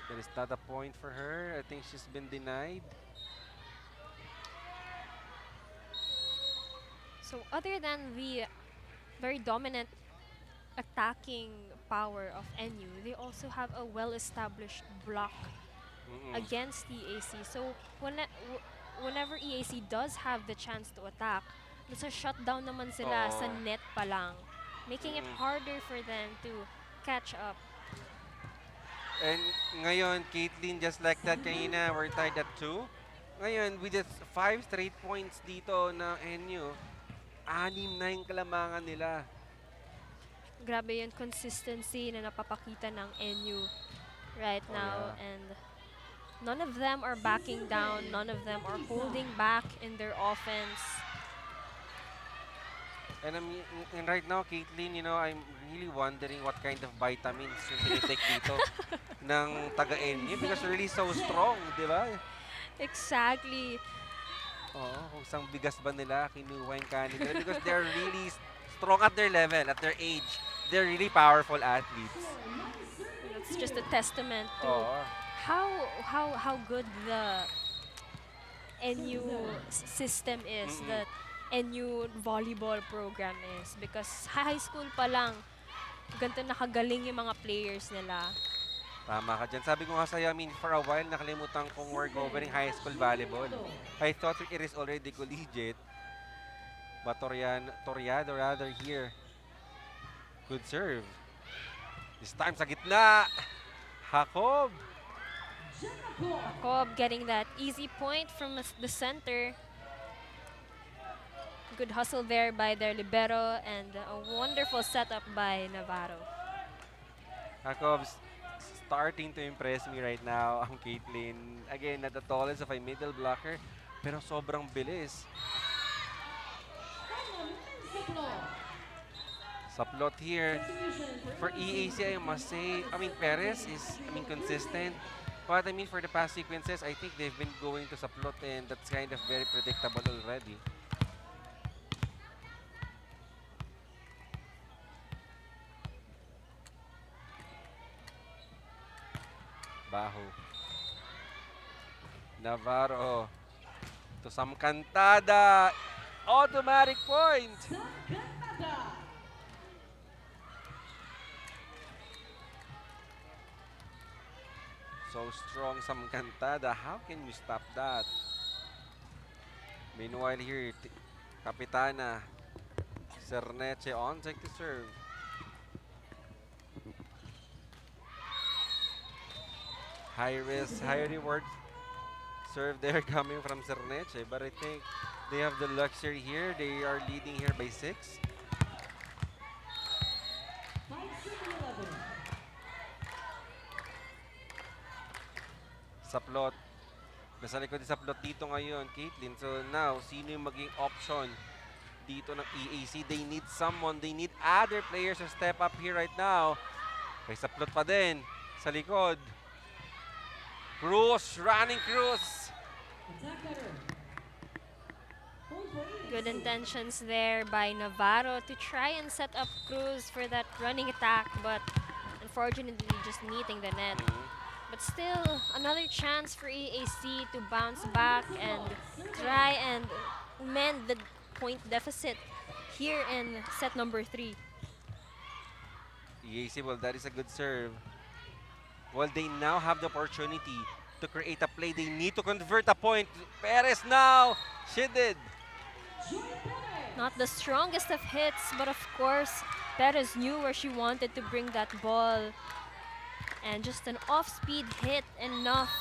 There is not a point for her. I think she's been denied. So other than the very dominant attacking power of NU, they also have a well-established block against EAC. So whenever EAC does have the chance to attack, nasa shutdown naman sila sa net pa lang, making it harder for them to catch up. And ngayon, Caitlin, just like that kanina, we're tied at 2. Ngayon, with just 5 straight points dito na NU, 6 na yung kalamangan nila. Grabe yung consistency na napapakita ng NU right now. And none of them are backing down. None of them are holding back in their offense. And right now, Caitlin, you know, I'm really wondering what kind of vitamins yung tinitake dito ng taga-NU because they're really so strong, di ba? Exactly. Oo, kung isang bigas ba nila, kinuha yung kanin nila because they're really strong at their level, at their age. They're really powerful athletes. It's just a testament to how good the NU system is, the NU volleyball program is, because high school pa lang ganito nakagaling yung mga players nila. Tama ka dyan. Sabi ko nga sa'yo, I mean, for a while, nakalimutan kong we're covering high school volleyball. I thought it is already collegiate. But Toriado rather here. Good serve. This time sa gitna. Jacob. Jacob getting that easy point from the center. Good hustle there by their libero and a wonderful setup by Navarro. Jacob's starting to impress me right now. Ang Caitlin, again, not the tallest of a middle blocker, pero sobrang bilis. Saplot here. For EAC, I must say, I mean, Perez is, consistent. But I mean, for the past sequences, I think they've been going to Saplot and that's kind of very predictable already. Baho. Navarro. To Sam Cantada. Automatic point. So strong Sam Cantada. How can you stop that? Meanwhile here, Kapitana Cerneche on take to serve. High risk, high reward serve there coming from Cerneche, but I think they have the luxury here. They are leading here by 6. Saplot. Nasa likod sa Saplot dito ngayon, Caitlin. So now, sino yung maging option dito ng EAC? They need someone. They need other players to step up here right now. Kay Saplot pa din sa likod. Cruz, running Cruz. Good intentions there by Navarro to try and set up Cruz for that running attack, but unfortunately just meeting the net. But still, another chance for EAC to bounce back and try and mend the point deficit here in set number 3. EAC, well, that is a good serve. Well, they now have the opportunity to create a play. They need to convert a point. Perez now. She did. Not the strongest of hits, but of course, Perez knew where she wanted to bring that ball. And just an off-speed hit enough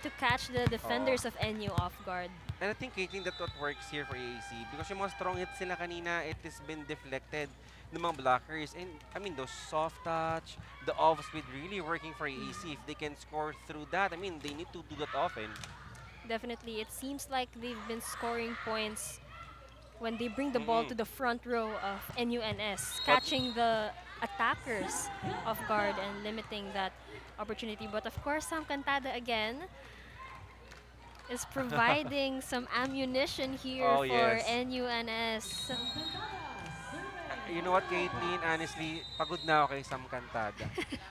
to catch the defenders of NU off guard. And I think that's what works here for EAC because yung mga strong hits sila kanina, it has been deflected ng mga blockers. And I mean, those soft touch, the off speed really working for EAC. If they can score through that, I mean, they need to do that often. Definitely, it seems like they've been scoring points when they bring the ball to the front row of NUNS, catching the attackers off guard and limiting that opportunity. But of course, Sam Cantada again is providing some ammunition here Oh, for yes. NUNS. You know what, Caitlin? Honestly, pagod na ako kay Sam Cantada.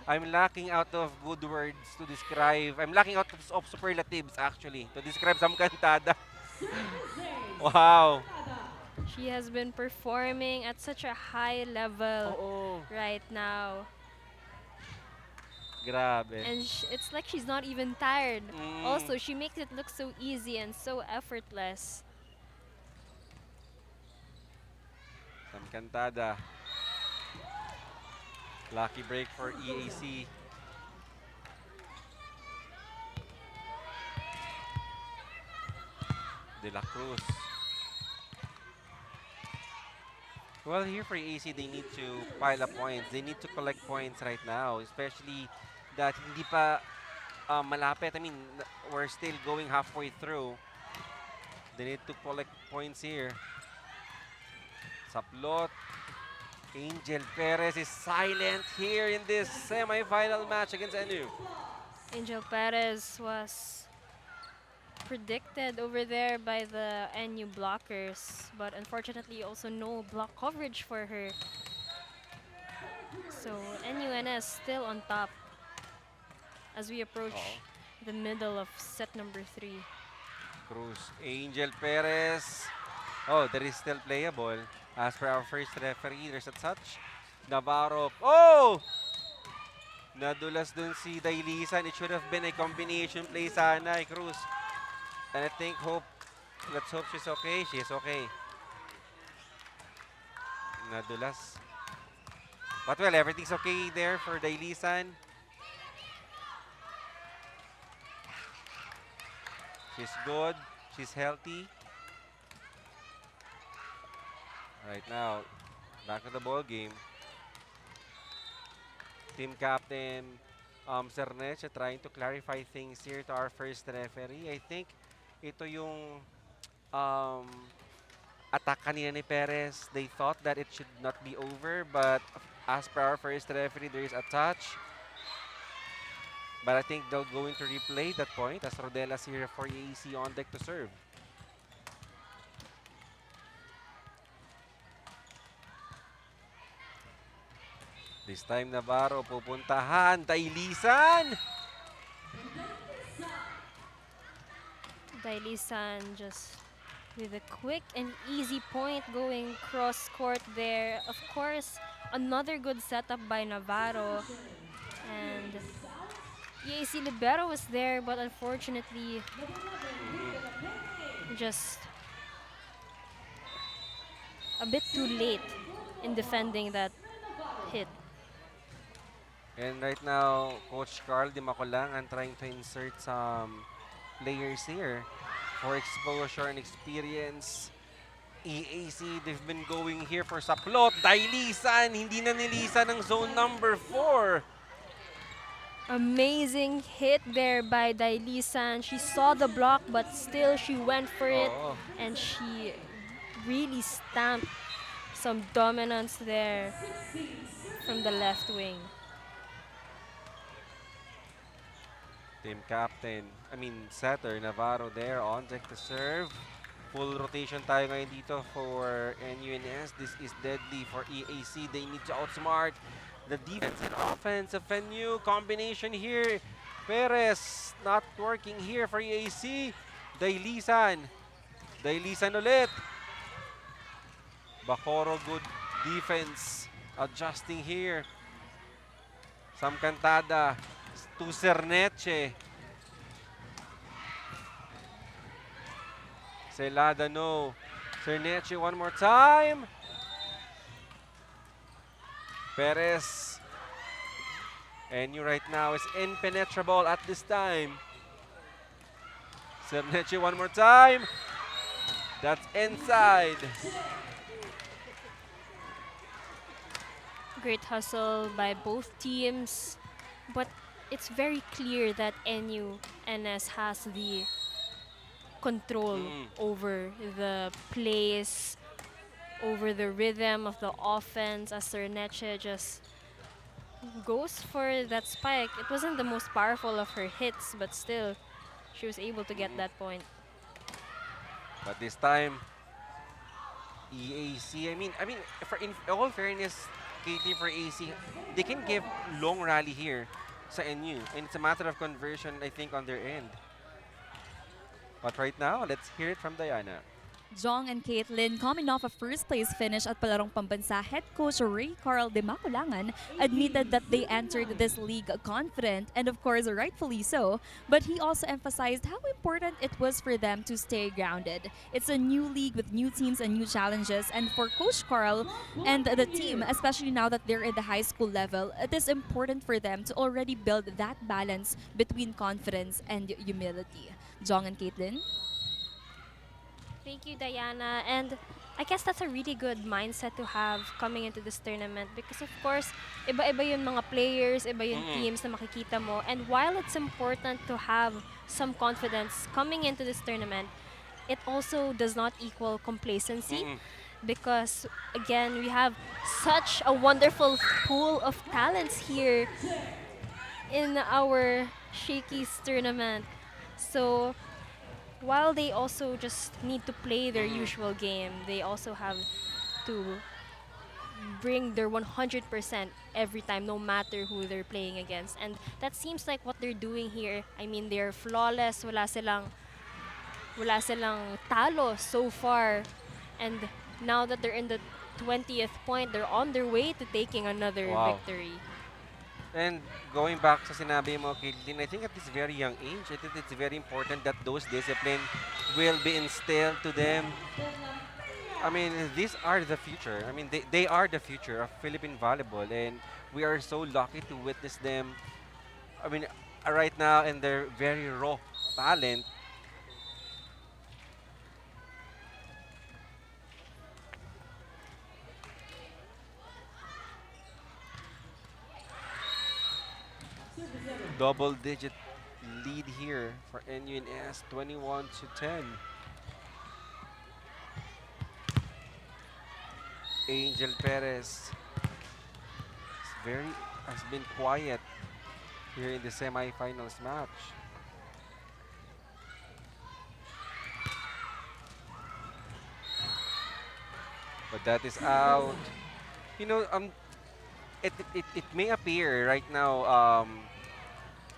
I'm lacking out of good words to describe. I'm lacking out of superlatives, actually, to describe Sam Cantada. Wow. She has been performing at such a high level Oo. right now. Grabe. And it's like she's not even tired. Mm. Also, she makes it look so easy and so effortless. Sam Cantada. Lucky break for EAC. De La Cruz. Well, here for EAC, they need to pile up points. They need to collect points right now, especially that hindi pa malapit. I mean, we're still going halfway through. They need to collect points here. Saplot. Angel Perez is silent here in this semi-final match against NU. Angel Perez was predicted over there by the NU blockers, but unfortunately also no block coverage for her. So NUNS still on top as we approach the middle of set number 3. Cruz, Angel Perez. Oh, that is still playable. As per our first referee, there's a touch. Navarro. Oh! Nadulas dun si Dailisan. It should have been a combination play sana, Cruz. And I think let's hope she's okay. She's okay. Nadulas. But well, everything's okay there for Dailisan. She's good. She's healthy. Right now, back to the ball game. Team captain Cerneche trying to clarify things here to our first referee. I think ito yung attack kanina ni Perez. They thought that it should not be over, but as per our first referee, there is a touch. But I think they're going to replay that point as Rodelas here for EAC on deck to serve. This time Navarro pupuntahan. Dailisan! Dailisan just with a quick and easy point going cross court there. Of course, another good setup by Navarro. And EAC Libero was there, but unfortunately just a bit too late in defending that hit. And right now, Coach Carl Di Macolangan trying to insert some players here for exposure and experience. EAC, they've been going here for Saplot. Dailisan, hindi na nilisan ng zone number 4. Amazing hit there by Dailisan. She saw the block, but still she went for it. Oo. And she really stamped some dominance there from the left wing. Team captain, setter Navarro there on deck to serve. Full rotation tayo ngayon dito for NUNS. This is deadly for EAC. They need to outsmart the defense and offense of NU. Combination here. Perez not working here for EAC. Dailisan. Dailisan ulit. Bacoro, good defense. Adjusting here. Sam Cantada to Cerneche. Celada, no. Cerneche one more time. Perez. NU right now is impenetrable at this time. Serneche one more time. That's inside. Great hustle by both teams, but it's very clear that NUNS has the control over the plays, over the rhythm of the offense as Serneche just goes for that spike. It wasn't the most powerful of her hits, but still, she was able to get that point. But this time, EAC, for in all fairness, KT for AC, they can give long rally here sa NU. And it's a matter of conversion, I think, on their end. But right now, let's hear it from Diana. Jong and Caitlin, coming off a first-place finish at Palarong Pambansa, head coach Ray Carl de Maculangan admitted that they entered this league confident, and of course, rightfully so. But he also emphasized how important it was for them to stay grounded. It's a new league with new teams and new challenges, and for Coach Carl and the team, especially now that they're in the high school level, it is important for them to already build that balance between confidence and humility. Jong and Caitlin? Thank you, Diana. And I guess that's a really good mindset to have coming into this tournament because, of course, iba-iba yung mga players, iba yung teams na makikita mo. And while it's important to have some confidence coming into this tournament, it also does not equal complacency because, again, we have such a wonderful pool of talents here in our Shakey's tournament. So, while they also just need to play their usual game, they also have to bring their 100% every time, no matter who they're playing against. And that seems like what they're doing here. I mean, they're flawless. Wala silang talo so far. And now that they're in the 20th point, they're on their way to taking another victory. And going back sa sinabi mo, Caitlin, I think at this very young age, I think it's very important that those discipline will be instilled to them. I mean, these are the future. I mean, they are the future of Philippine volleyball, and we are so lucky to witness them. I mean, right now, and their very raw talent. Double-digit lead here for NUNS, 21-10. Angel Perez has been quiet here in the semifinals match. But that is out. You know, it may appear right now,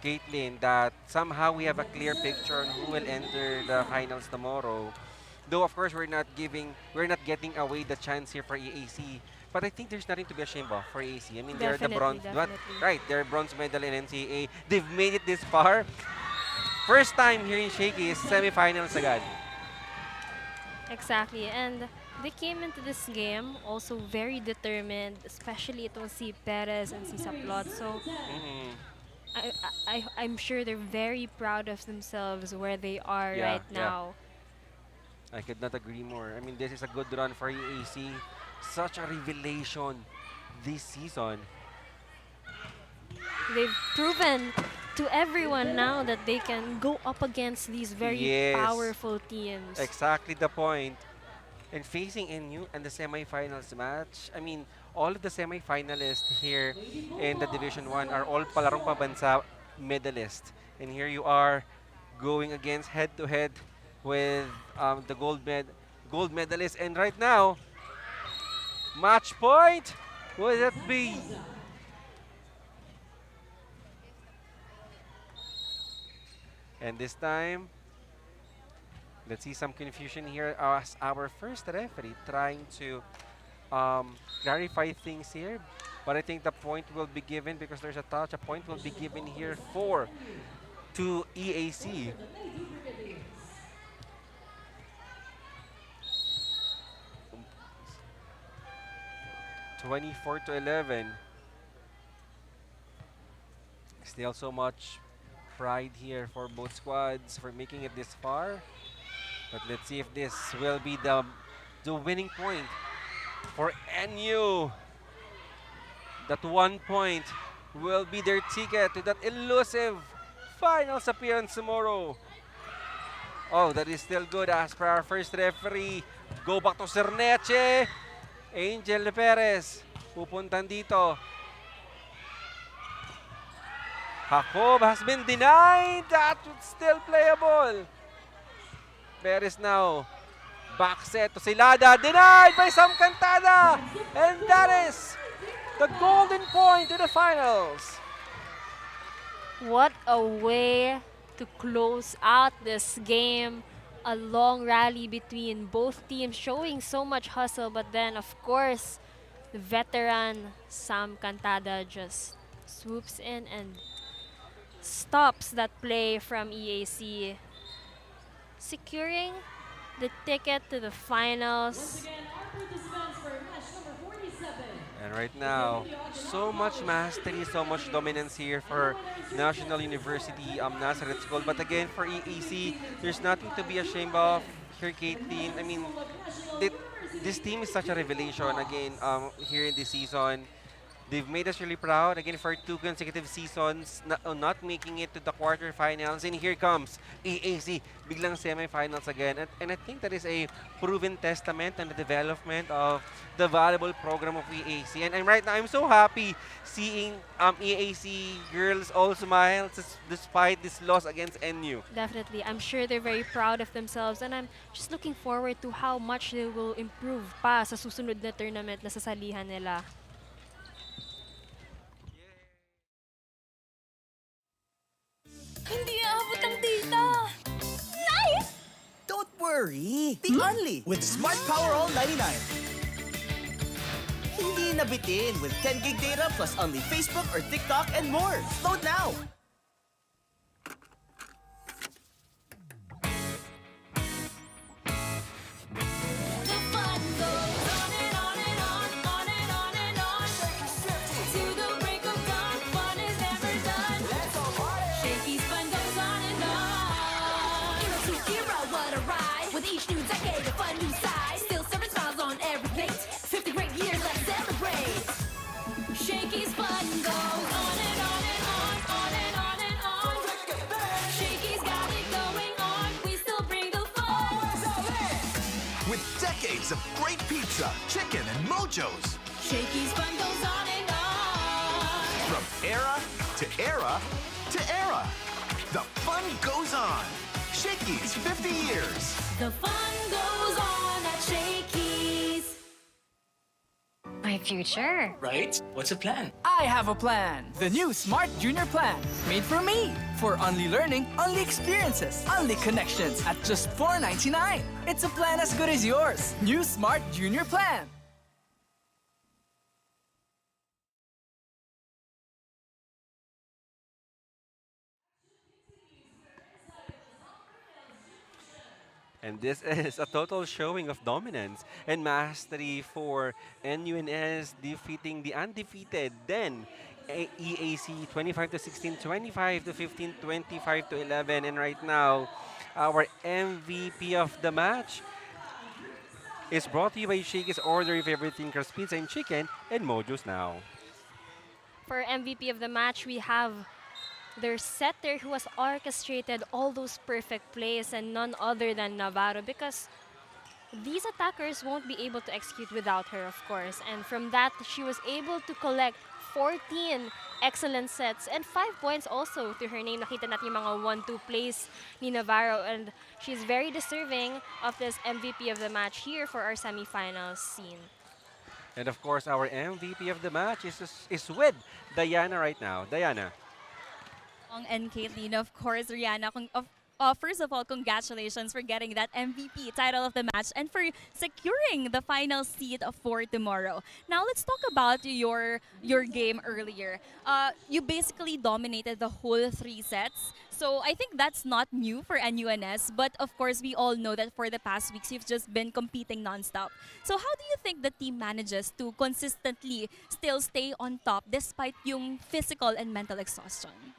Caitlin, that somehow we have a clear picture on who will enter the finals tomorrow. Though of course we're not getting away the chance here for EAC. But I think there's nothing to be ashamed of for EAC. I mean, they're the bronze, right? They're bronze medal in NCAA. They've made it this far. First time here in Shakey is semifinals agad. Exactly, and they came into this game also very determined, especially itong si Perez and si Saplot. So I'm sure they're very proud of themselves where they are right now. I could not agree more. I mean, this is a good run for EAC. Such a revelation this season. They've proven to everyone now that they can go up against these very powerful teams. Exactly the point. And facing NU and the semifinals match, I mean, all of the semifinalists here in the Division 1 are all Palarong Pambansa medalists. And here you are going against head-to-head with the gold medalist. And right now, match point, would that be? And this time, let's see some confusion here as our first referee trying to clarify things here. But I think the point will be given because there's a touch. A point will be given here to EAC. (24-11). Still so much pride here for both squads for making it this far. But let's see if this will be the winning point for NU. That 1 point will be their ticket to that elusive finals appearance tomorrow. Oh, that is still good as per our first referee. Go back to Cerneche. Angel Perez pupuntan dito. Jacob has been denied. That was still playable. Perez now. Back set to Silada. Denied by Sam Cantada. And that is the golden point to the finals. What a way to close out this game. A long rally between both teams showing so much hustle, but then of course the veteran Sam Cantada just swoops in and stops that play from EAC, securing the ticket to the finals. And right now, so much mastery, so much dominance here for National University Nazareth School. But again, for EAC, there's nothing to be ashamed of here, Caitlin. I mean, this team is such a revelation again here in this season. They've made us really proud again for 2 consecutive seasons not making it to the quarterfinals. And here comes EAC, biglang semifinals again. And I think that is a proven testament on the development of the volleyball program of EAC. And right now, I'm so happy seeing EAC girls all smile despite this loss against NU. Definitely. I'm sure they're very proud of themselves, and I'm just looking forward to how much they will improve pa sa susunod na tournament na sasalihan nila. Hindi aabot ang data. Nice! Don't worry. The Only with Smart Power All 99. Hindi nabitin with 10 gig data plus Only Facebook or TikTok and more. Load now. The fun goes on and on and on, on and on and on. To the break of dawn, fun is never done. Shakey's fun goes on and on. Era to era, what a ride. With each new decade, a fun new side. Still serving smiles on every plate. 50 great years, let's celebrate. Shakey's fun goes on and on and on, on and on and on. Shakey's got it going on. We still bring the fun. With decades of great pizza, chicken, and mojos. Shakey's fun goes on and on. From era to era to era. The fun goes on. Shakey's 50 years. The fun goes on at Shakey's. My future. Right? What's the plan? I have a plan. The new Smart Junior Plan. Made for me. For only learning, only experiences, only connections at just $4.99. It's a plan as good as yours. New Smart Junior Plan. And this is a total showing of dominance and mastery for NUNS defeating the undefeated then EAC 25-16, 25-15, 25-11. And right now, our MVP of the match is brought to you by Shakey's Order Your Favorite Thinkers Pizza and Chicken and Mojos Now. For MVP of the match, we have their setter who has orchestrated all those perfect plays, and none other than Navarro, because these attackers won't be able to execute without her, of course. And from that, she was able to collect 14 excellent sets and 5 points also to her name. Nakita natin yung mga 1-2 plays ni Navarro, and she's very deserving of this MVP of the match here for our semifinals scene. And of course, our MVP of the match is with Diana right now. Diana. And Caitlin, of course, Rihanna, first of all, congratulations for getting that MVP title of the match and for securing the final seat for tomorrow. Now, let's talk about your game earlier. You basically dominated the whole 3 sets. So I think that's not new for NUNS, but of course, we all know that for the past weeks, you've just been competing nonstop. So how do you think the team manages to consistently still stay on top despite yung physical and mental exhaustion?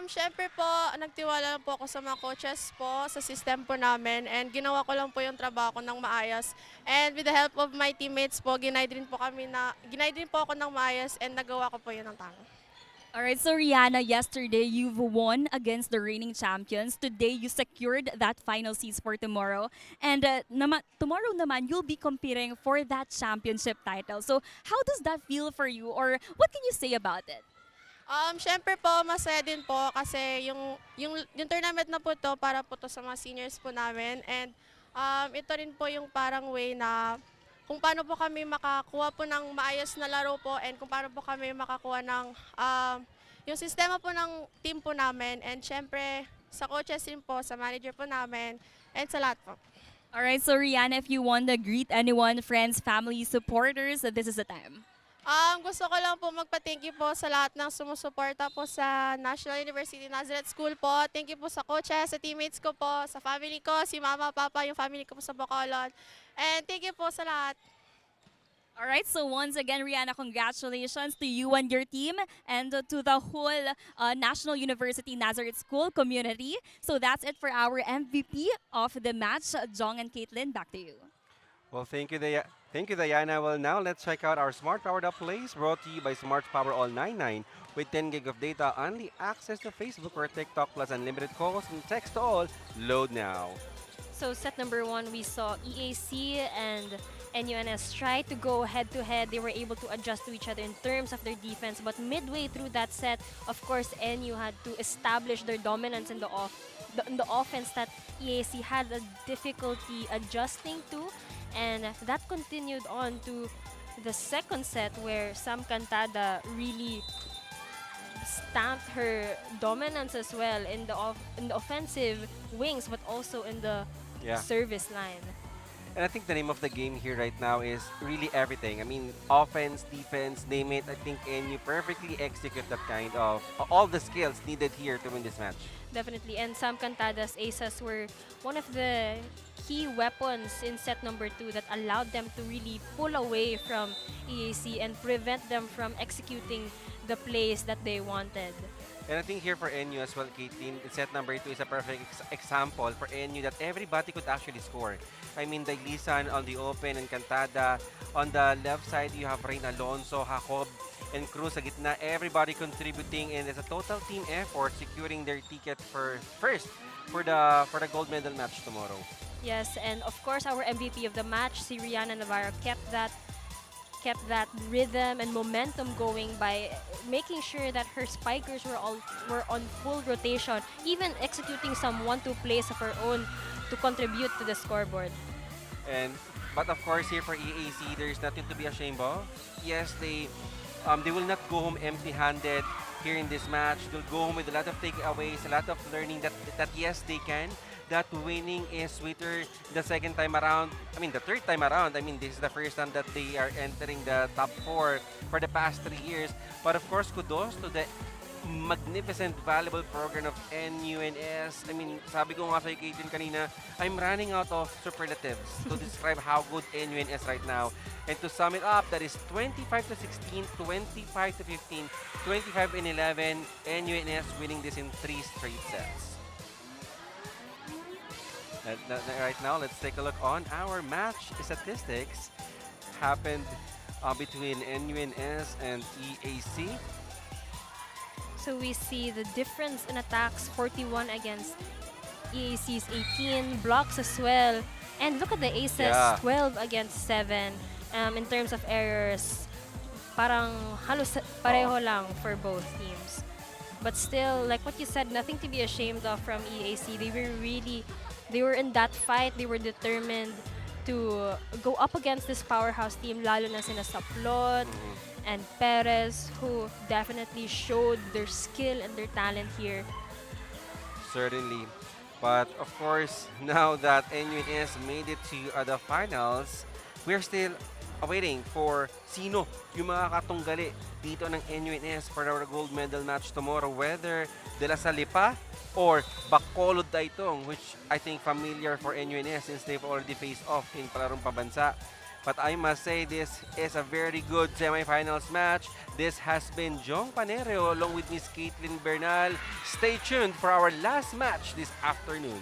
Syempre po, nagtiwala lang po ako sa mga coaches po, sa system po namin, and ginawa ko lang po yung trabaho ko ng maayos. And with the help of my teammates po, ginide din po ako ng maayos and nagawa ko po yun ng tama. Alright, so Rihanna, yesterday you've won against the reigning champions. Today you secured that final seats for tomorrow. And tomorrow naman, you'll be competing for that championship title. So how does that feel for you, or what can you say about it? Syempre po, masaya din po kasi yung tournament na po to para po to sa mga seniors po namin. And ito rin po yung parang way na kung paano po kami makakuha po ng maayos na laro po and kung paano po kami makakuha ng yung sistema po ng team po namin. And syempre, sa coaches din po, sa manager po namin, and sa lahat po. Alright, so Rihanna, if you want to greet anyone, friends, family, supporters, this is the time. Gusto ko lang po magpa-thank you po sa lahat ng sumusuporta po sa National University Nazareth School po. Thank you po sa coaches, sa teammates ko po, sa family ko, si mama, papa, yung family ko po sa Bacolod. And thank you po sa lahat. Alright, so once again, Rihanna, congratulations to you and your team and to the whole National University Nazareth School community. So that's it for our MVP of the match. Jong and Caitlin, back to you. Well, thank you, Diana. Well, now let's check out our Smart Powered Up plays brought to you by Smart Power All 99 with 10 gig of data, only access to Facebook or TikTok plus unlimited calls and text to all. Load now. So set number 1, we saw EAC and NUNS try to go head-to-head. They were able to adjust to each other in terms of their defense. But midway through that set, of course, NU had to establish their dominance in the offense that EAC had a difficulty adjusting to. And that continued on to the second set where Sam Cantada really stamped her dominance as well in the offensive wings, but also in the service line. And I think the name of the game here right now is really everything. I mean, offense, defense, name it. I think NU perfectly execute that kind of all the skills needed here to win this match. Definitely, and Sam Cantada's aces were one of the key weapons in set number 2 that allowed them to really pull away from EAC and prevent them from executing the plays that they wanted. And I think here for NU as well, Caitlin, set number 2 is a perfect example for NU that everybody could actually score. I mean, Dailisan on the open and Cantada. On the left side, you have Rain Alonso, Jacob, and Cruz sa gitna. Everybody contributing, and it's a total team effort securing their ticket for the gold medal match tomorrow. Yes, and of course, our MVP of the match, si Rihanna Navarro, kept that rhythm and momentum going by making sure that her spikers were on full rotation, even executing some 1-2 plays of her own to contribute to the scoreboard. But of course, here for EAC, there's nothing to be ashamed of. Yes, they will not go home empty-handed here in this match. They'll go home with a lot of takeaways, a lot of learning that yes, they can. That winning is sweeter the second time around. I mean, the third time around. I mean, this is the first time that they are entering the top 4 for the past 3 years. But of course, kudos to the magnificent, valuable program of NUNS. I mean, sabi ko nga sa Caitlin kanina, I'm running out of superlatives to describe how good NUNS right now. And to sum it up, that is 25-16, 25-15, 25-11, NUNS winning this in 3 straight sets. Right now, let's take a look on our match statistics. Happened between NUNS and EAC. So we see the difference in attacks, 41 against EAC's 18, blocks as well. And look at the aces, 12 against 7. In terms of errors, parang halos pareho lang for both teams. But still, like what you said, nothing to be ashamed of from EAC. They were in that fight. They were determined to go up against this powerhouse team, lalo na sina Saplot and Perez, who definitely showed their skill and their talent here. Certainly. But of course, now that NUNS made it to the finals, we're still awaiting for sino yung mga katunggali dito ng NUNS for our gold medal match tomorrow, whether De La Salle pa or Bacolod Daitong, which I think familiar for NUNS since they've already faced off in palarong pabansa. But I must say this is a very good semifinals match. This has been Jong Panero along with Miss Caitlin Bernal. Stay tuned for our last match this afternoon.